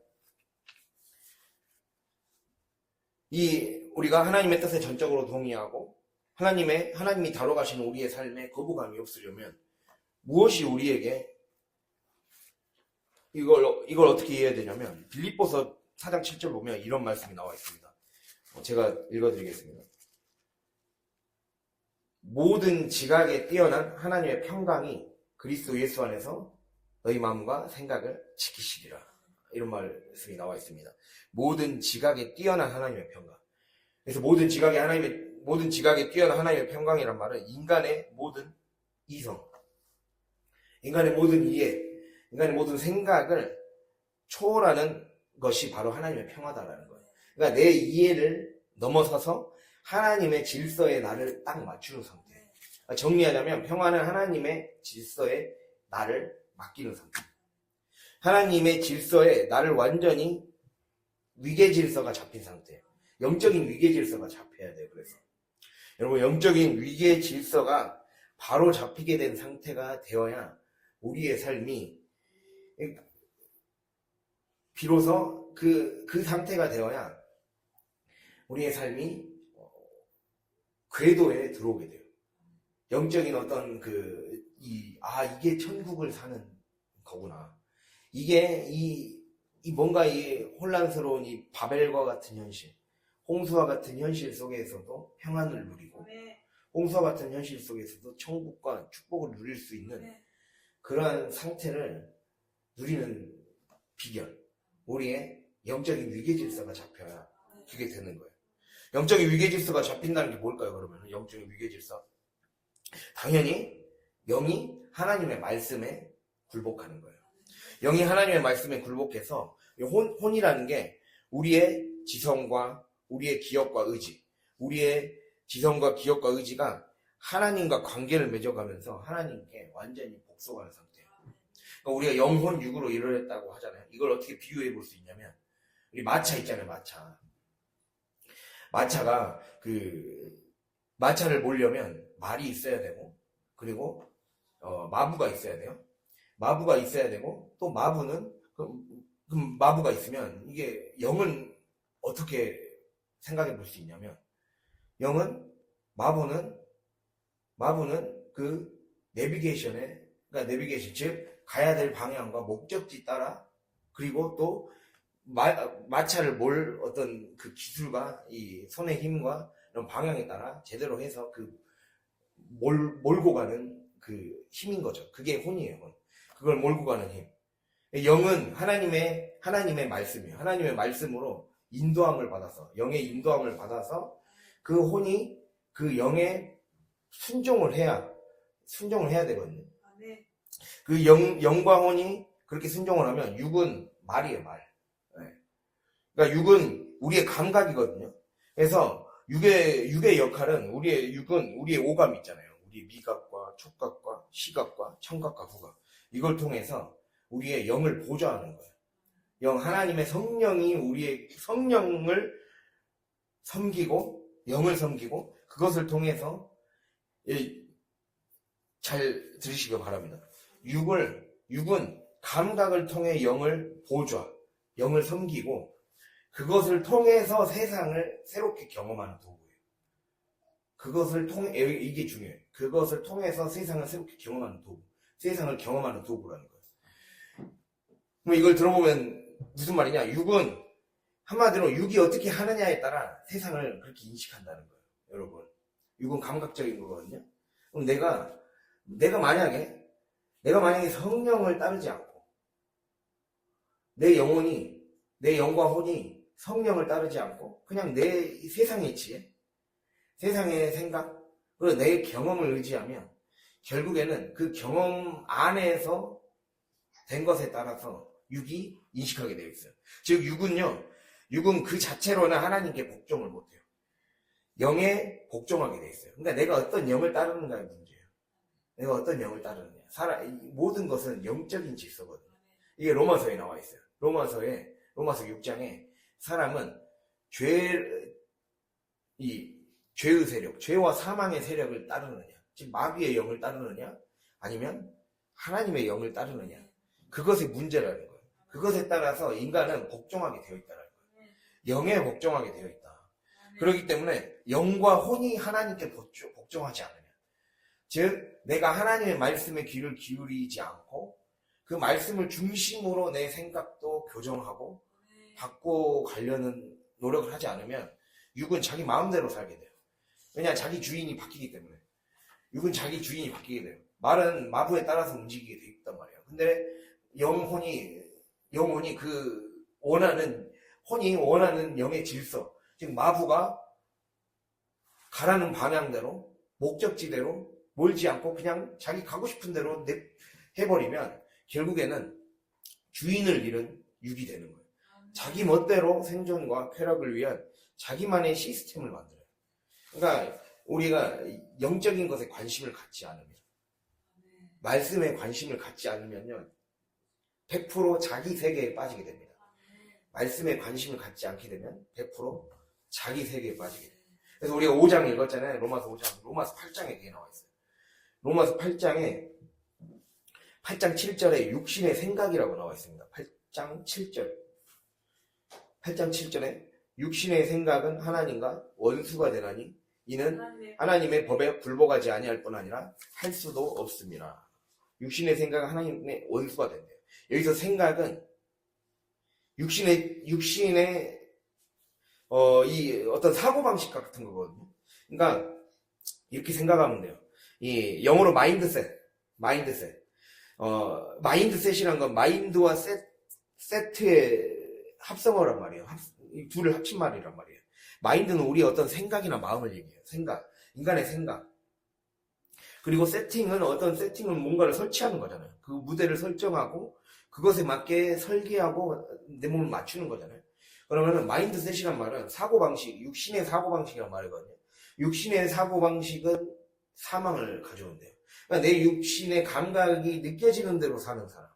우리가 하나님의 뜻에 전적으로 동의하고 하나님이 다뤄가시는 우리의 삶에 거부감이 없으려면 무엇이 우리에게 이걸 어떻게 이해해야 되냐면 빌립보서 4장 7절 보면 이런 말씀이 나와 있습니다. 제가 읽어드리겠습니다. 모든 지각에 뛰어난 하나님의 평강이 그리스도 예수 안에서 너희 마음과 생각을 지키시리라. 이런 말씀이 나와 있습니다. 모든 지각에 뛰어난 하나님의 평강. 그래서 모든 지각에 뛰어난 하나님의 평강이란 말은 인간의 모든 이성, 인간의 모든 이해, 인간의 모든 생각을 초월하는 것이 바로 하나님의 평화다라는 거예요. 그러니까 내 이해를 넘어서서 하나님의 질서에 나를 딱 맞추는 상태. 정리하자면 평화는 하나님의 질서에 나를 맡기는 상태. 하나님의 질서에 나를 완전히 위계 질서가 잡힌 상태예요. 영적인 위계 질서가 잡혀야 돼요. 그래서 여러분, 영적인 위계 질서가 바로 잡히게 된 상태가 되어야 우리의 삶이 비로소 그 상태가 되어야 우리의 삶이 궤도에 들어오게 돼요. 영적인 어떤 이게 천국을 사는 거구나. 이게 뭔가 이 혼란스러운 이 바벨과 같은 현실, 홍수와 같은 현실 속에서도 평안을 누리고, 홍수와 같은 현실 속에서도 천국과 축복을 누릴 수 있는 그러한 상태를 누리는 비결. 우리의 영적인 위계질서가 잡혀야 그게 되는 거예요. 영적인 위계질서가 잡힌다는 게 뭘까요, 그러면? 영적인 위계질서. 당연히 영이 하나님의 말씀에 굴복하는 거예요. 영이 하나님의 말씀에 굴복해서 혼이라는 게 우리의 지성과 우리의 기억과 의지, 우리의 지성과 기억과 의지가 하나님과 관계를 맺어가면서 하나님께 완전히 복속하는 상태예요. 그러니까 우리가 영혼 육으로 이루어졌다고 하잖아요. 이걸 어떻게 비유해 볼 수 있냐면 우리 마차 있잖아요. 마차가 마차를 몰려면 말이 있어야 되고 그리고 마부가 있어야 돼요. 마부가 있어야 되고 또 마부는 그럼 마부가 있으면 이게 영은 어떻게 생각해 볼 수 있냐면 마부는 그 그러니까 내비게이션 즉 가야 될 방향과 목적지 따라 그리고 또 마차를 몰 어떤 그 기술과 이 손의 힘과 이런 방향에 따라 제대로 해서 몰고 가는 그 힘인 거죠. 그게 혼이에요. 그걸 몰고 가는 힘. 영은 하나님의 말씀이에요. 하나님의 말씀으로 영의 인도함을 받아서 그 혼이 그 영에 순종을 해야 되거든요. 그 영과 혼이 그렇게 순종을 하면 육은 말이에요, 말. 그러니까 육은 우리의 감각이거든요. 그래서 육의 역할은 우리의 오감이 있잖아요. 우리의 미각과 촉각과 시각과 청각과 후각. 이걸 통해서 우리의 영을 보좌하는 거예요. 하나님의 성령이 우리의 성령을 영을 섬기고 그것을 통해서 잘 들으시기 바랍니다. 육은 감각을 통해 영을 영을 섬기고 그것을 통해서 세상을 새롭게 경험하는 도구예요. 이게 중요해요. 그것을 통해서 세상을 새롭게 경험하는 도구. 세상을 경험하는 도구라는 거예요. 그럼 이걸 들어보면 무슨 말이냐? 한마디로 육이 어떻게 하느냐에 따라 세상을 그렇게 인식한다는 거예요. 여러분. 육은 감각적인 거거든요. 그럼 내가 만약에 성령을 따르지 않고 내 영과 혼이 성령을 따르지 않고 그냥 내 세상의 지혜, 세상의 생각, 그리고 내 경험을 의지하면 결국에는 그 경험 안에서 된 것에 따라서 육이 인식하게 되어 있어요. 즉 육은 그 자체로는 하나님께 복종을 못해요. 영에 복종하게 되어 있어요. 그러니까 내가 어떤 영을 따르는가의 문제예요. 내가 어떤 영을 따르느냐. 모든 것은 영적인 질서거든요. 이게 로마서에 나와 있어요. 로마서 6장에 사람은 죄의 세력, 죄와 사망의 세력을 따르느냐, 즉 마귀의 영을 따르느냐, 아니면 하나님의 영을 따르느냐, 그것이 문제라는 거예요. 그것에 따라서 인간은 복종하게 되어 있다는 거예요. 영에 복종하게 되어 있다. 그렇기 때문에 영과 혼이 하나님께 복종하지 않느냐, 즉 내가 하나님의 말씀에 귀를 기울이지 않고 그 말씀을 중심으로 내 생각도 교정하고 바꿔 가려는 노력을 하지 않으면 육은 자기 마음대로 살게 돼요. 왜냐, 자기 주인이 바뀌기 때문에. 육은 자기 주인이 바뀌게 돼요. 말은 마부에 따라서 움직이게 돼 있단 말이에요. 근데 혼이 원하는 영의 질서, 즉 마부가 가라는 방향대로 목적지대로 몰지 않고 그냥 자기 가고 싶은 대로 해버리면 결국에는 주인을 잃은 육이 되는 거예요. 자기 멋대로 생존과 쾌락을 위한 자기만의 시스템을 만들어요. 그러니까 우리가 영적인 것에 관심을 갖지 않으면, 말씀에 관심을 갖지 않으면요, 100% 자기 세계에 빠지게 됩니다. 말씀에 관심을 갖지 않게 되면 100% 자기 세계에 빠지게 돼요. 그래서 우리가 5장 읽었잖아요. 로마서 5장. 로마서 8장에 그게 나와 있어요. 로마서 8장 7절에 육신의 생각이라고 나와 있습니다. 8장 7절에 육신의 생각은 하나님과 원수가 되나니 이는 하나님의 법에 굴복하지 아니할 뿐 아니라 할 수도 없습니다. 육신의 생각은 하나님의 원수가 된대요. 여기서 생각은 육신의 이 어떤 사고방식 같은 거거든요. 그러니까 이렇게 생각하면 돼요. 이 영어로 마인드셋이란 건 마인드와 세트의 합성어란 말이에요. 이 둘을 합친 말이란 말이에요. 마인드는 우리의 어떤 생각이나 마음을 얘기해요. 인간의 생각. 그리고 세팅은 뭔가를 설치하는 거잖아요. 그 무대를 설정하고 그것에 맞게 설계하고 내 몸을 맞추는 거잖아요. 그러면은 마인드셋이란 말은 사고방식, 육신의 사고방식이란 말이거든요. 육신의 사고방식은 사망을 가져온대요. 그러니까 내 육신의 감각이 느껴지는 대로 사는 사람.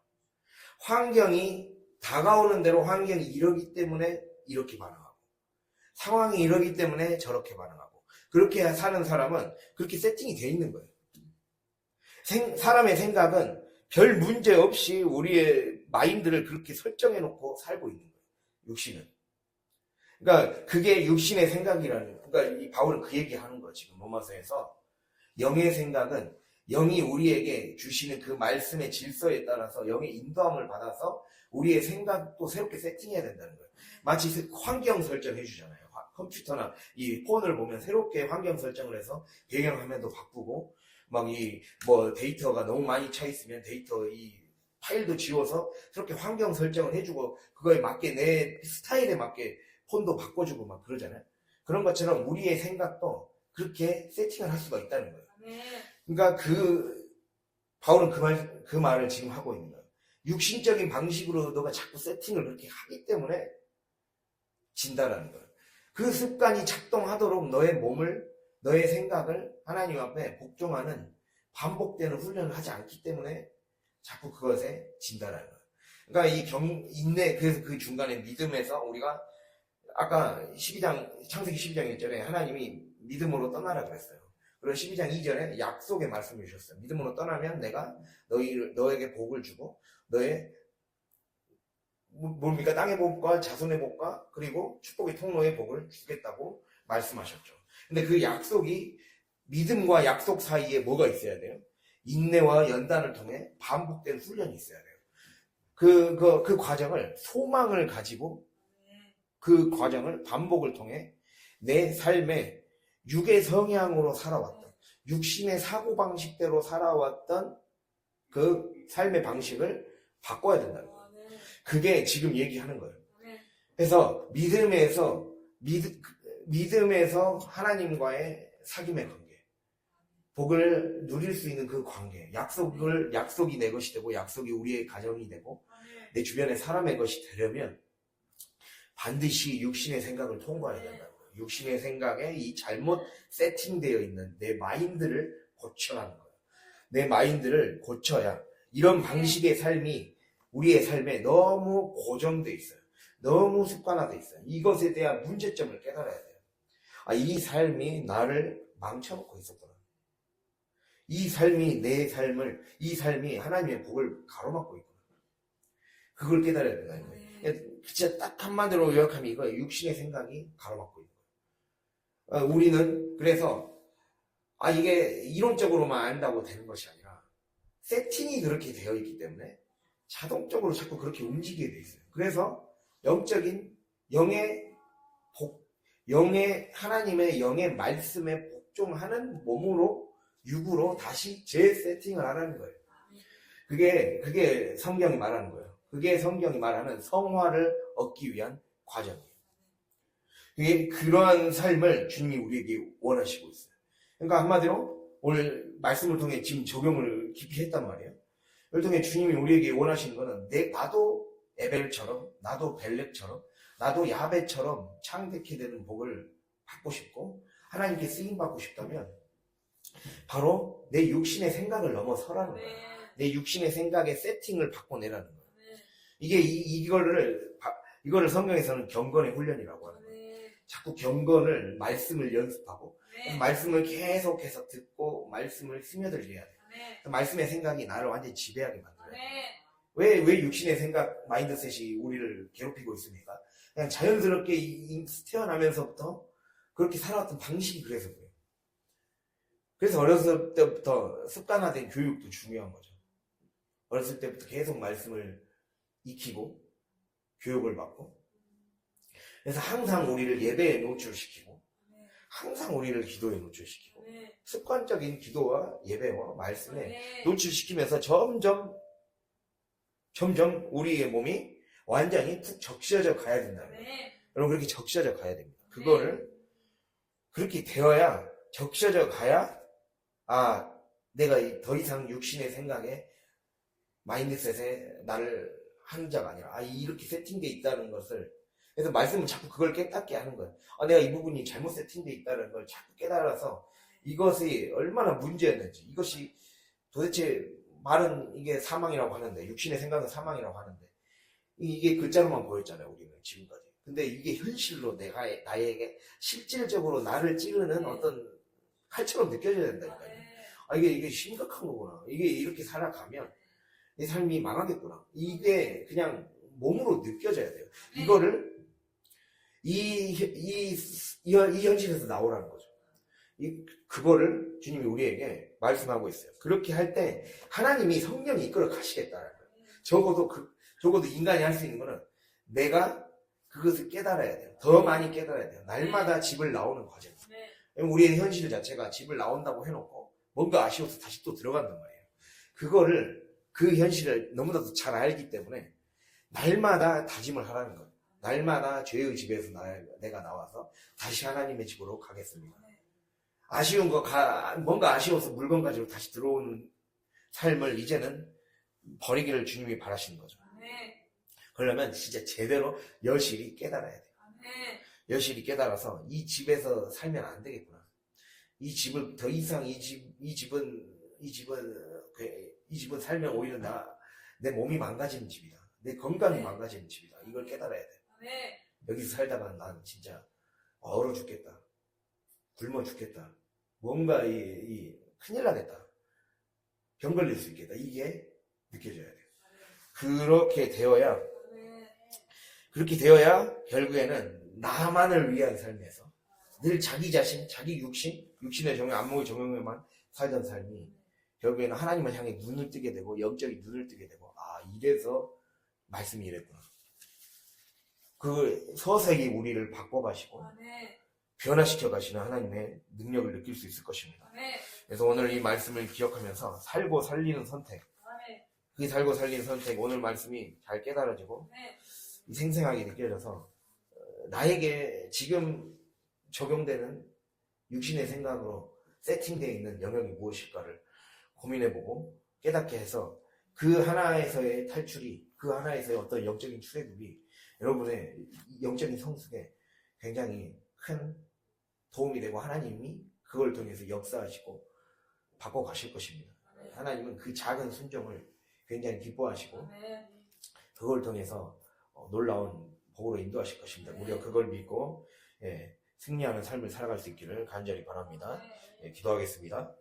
환경이 다가오는 대로 환경이 이러기 때문에 이렇게 반응하고 상황이 이러기 때문에 저렇게 반응하고 그렇게 사는 사람은 그렇게 세팅이 되어 있는 거예요. 사람의 생각은 별 문제 없이 우리의 마인드를 그렇게 설정해 놓고 살고 있는 거예요. 육신은. 그러니까 그게 육신의 생각이라는 거예요. 그러니까 이 바울은 그 얘기하는 거예요. 지금 로마서에서 영의 생각은 영이 우리에게 주시는 그 말씀의 질서에 따라서 영의 인도함을 받아서 우리의 생각도 새롭게 세팅해야 된다는 거예요. 마치 환경 설정해 주잖아요. 컴퓨터나 이 폰을 보면 새롭게 환경 설정을 해서 배경화면도 바꾸고 막 데이터가 너무 많이 차 있으면 데이터 이 파일도 지워서 새롭게 환경 설정을 해주고 그거에 맞게 내 스타일에 맞게 폰도 바꿔주고 막 그러잖아요. 그런 것처럼 우리의 생각도 그렇게 세팅을 할 수가 있다는 거예요. 그러니까 바울은 그 말을 지금 하고 있는 거예요. 육신적인 방식으로 너가 자꾸 세팅을 그렇게 하기 때문에 진다라는 거예요. 그 습관이 작동하도록 너의 몸을, 너의 생각을 하나님 앞에 복종하는 반복되는 훈련을 하지 않기 때문에 자꾸 그것에 진다라는 거예요. 그러니까 인내, 그래서 그 중간에 믿음에서 우리가 아까 창세기 12장 1절에 하나님이 믿음으로 떠나라 그랬어요. 그리고 12장 2절에 약속의 말씀을 주셨어요. 믿음으로 떠나면 내가 너에게 복을 주고 너의 뭡니까? 땅의 복과 자손의 복과 그리고 축복의 통로의 복을 주겠다고 말씀하셨죠. 근데 그 약속이 믿음과 약속 사이에 뭐가 있어야 돼요? 인내와 연단을 통해 반복된 훈련이 있어야 돼요. 그 과정을 소망을 가지고 그 과정을 반복을 통해 내 삶에 육의 성향으로 살아왔던 육신의 사고방식대로 살아왔던 그 삶의 방식을 바꿔야 된다는 거예요. 그게 지금 얘기하는 거예요. 그래서 믿음에서 하나님과의 사귐의 관계, 복을 누릴 수 있는 그 관계, 약속이 내 것이 되고 약속이 우리의 가정이 되고 내 주변의 사람의 것이 되려면 반드시 육신의 생각을 통과해야 된다는 거예요. 육신의 생각에 이 잘못 세팅되어 있는 내 마인드를 고쳐라는 거예요. 내 마인드를 고쳐야 이런 방식의 삶이 우리의 삶에 너무 고정되어 있어요. 너무 습관화되어 있어요. 이것에 대한 문제점을 깨달아야 돼요. 이 삶이 나를 망쳐놓고 있었구나. 이 삶이 하나님의 복을 가로막고 있구나. 그걸 깨달아야 된다는 거예요. 진짜 딱 한마디로 요약하면 이거예요. 육신의 생각이 가로막고 있는 거예요. 우리는 그래서 이게 이론적으로만 안다고 되는 것이 아니라 세팅이 그렇게 되어 있기 때문에 자동적으로 자꾸 그렇게 움직이게 돼 있어요. 그래서 하나님의 영의 말씀에 복종하는 몸으로 육으로 다시 재세팅을 하라는 거예요. 그게 성경이 말하는 거예요. 그게 성경이 말하는 성화를 얻기 위한 과정이에요. 그러한 삶을 주님이 우리에게 원하시고 있어요. 그러니까 한마디로 오늘 말씀을 통해 지금 적용을 깊이 했단 말이에요. 이걸 통해 주님이 우리에게 원하시는 것은 나도 에벨처럼, 나도 벨렉처럼, 나도 야베처럼 창백해 되는 복을 받고 싶고 하나님께 쓰임받고 싶다면 바로 내 육신의 생각을 넘어서라는 거예요. 내 육신의 생각의 세팅을 바꿔내라는 거예요. 이거를 성경에서는 경건의 훈련이라고 하는 거예요. 자꾸 말씀을 연습하고 말씀을 계속해서 듣고 말씀을 스며들게 해야 돼요. 말씀의 생각이 나를 완전히 지배하게 만들어요. 왜 육신의 생각, 마인드셋이 우리를 괴롭히고 있습니까? 그냥 자연스럽게 태어나면서부터 그렇게 살아왔던 방식이 그래서 그래요. 그래서 어렸을 때부터 습관화된 교육도 중요한 거죠. 어렸을 때부터 계속 말씀을 익히고 교육을 받고 그래서 항상 우리를 예배에 노출시키고 항상 우리를 기도에 노출시키고 습관적인 기도와 예배와 말씀에 노출시키면서 점점 우리의 몸이 완전히 푹 적셔져 가야 된다는 거예요. 여러분 그렇게 적셔져 가야 됩니다. 그거를 그렇게 되어야 적셔져 가야 내가 더 이상 육신의 생각에 마인드셋에 나를 하는 자가 아니라 이렇게 세팅되어 있다는 것을 그래서 말씀은 자꾸 그걸 깨닫게 하는 거예요. 내가 이 부분이 잘못 세팅되어 있다는 걸 자꾸 깨달아서 이것이 얼마나 문제였는지, 이것이 도대체 말은 이게 사망이라고 하는데, 육신의 생각은 사망이라고 하는데, 이게 글자로만 보였잖아요, 우리는 지금까지. 근데 이게 현실로 나에게 실질적으로 나를 찌르는 어떤 칼처럼 느껴져야 된다니까요. 아, 이게 심각한 거구나. 이게 이렇게 살아가면 내 삶이 망하겠구나. 이게 그냥 몸으로 느껴져야 돼요. 이거를 이 현실에서 나오라는 거죠. 그거를 주님이 우리에게 말씀하고 있어요. 그렇게 할 때 하나님이 성령이 이끌어 가시겠다는 거예요. 적어도 인간이 할 수 있는 거는 내가 그것을 깨달아야 돼요. 더 많이 깨달아야 돼요. 날마다 집을 나오는 과정. 우리의 현실 자체가 집을 나온다고 해놓고 뭔가 아쉬워서 다시 또 들어간단 말이에요. 그 현실을 너무나도 잘 알기 때문에 날마다 다짐을 하라는 거예요. 날마다 죄의 집에서 내가 나와서 다시 하나님의 집으로 가겠습니다. 뭔가 아쉬워서 물건 가지고 다시 들어오는 삶을 이제는 버리기를 주님이 바라시는 거죠. 그러려면 진짜 제대로 여실히 깨달아야 돼요. 여실히 깨달아서 이 집에서 살면 안 되겠구나. 이 집을 더 이상 이 집은 살면 오히려 내 몸이 망가지는 집이다. 내 건강이 망가지는 집이다. 이걸 깨달아야 돼. 여기서 살다가 난 진짜 얼어 죽겠다. 굶어 죽겠다. 뭔가 큰일 나겠다. 병 걸릴 수 있겠다. 이게 느껴져야 돼. 그렇게 되어야 결국에는 나만을 위한 삶에서 늘 자기 자신, 자기 육신의 정욕, 안목의 정욕에만 살던 삶이 결국에는 하나님을 향해 눈을 뜨게 되고 영적인 눈을 뜨게 되고 이래서 말씀이 이랬구나. 그 서서히 우리를 바꿔가시고 변화시켜 가시는 하나님의 능력을 느낄 수 있을 것입니다. 그래서 오늘 이 말씀을 기억하면서 살고 살리는 선택, 그 살고 살리는 선택, 오늘 말씀이 잘 깨달아지고 생생하게 느껴져서 나에게 지금 적용되는 육신의 생각으로 세팅되어 있는 영역이 무엇일까를 고민해보고 깨닫게 해서 그 하나에서의 탈출이, 그 하나에서의 어떤 영적인 출애굽이 여러분의 영적인 성숙에 굉장히 큰 도움이 되고 하나님이 그걸 통해서 역사하시고 바꿔가실 것입니다. 하나님은 그 작은 순종을 굉장히 기뻐하시고 그걸 통해서 놀라운 복으로 인도하실 것입니다. 우리가 그걸 믿고 승리하는 삶을 살아갈 수 있기를 간절히 바랍니다. 기도하겠습니다.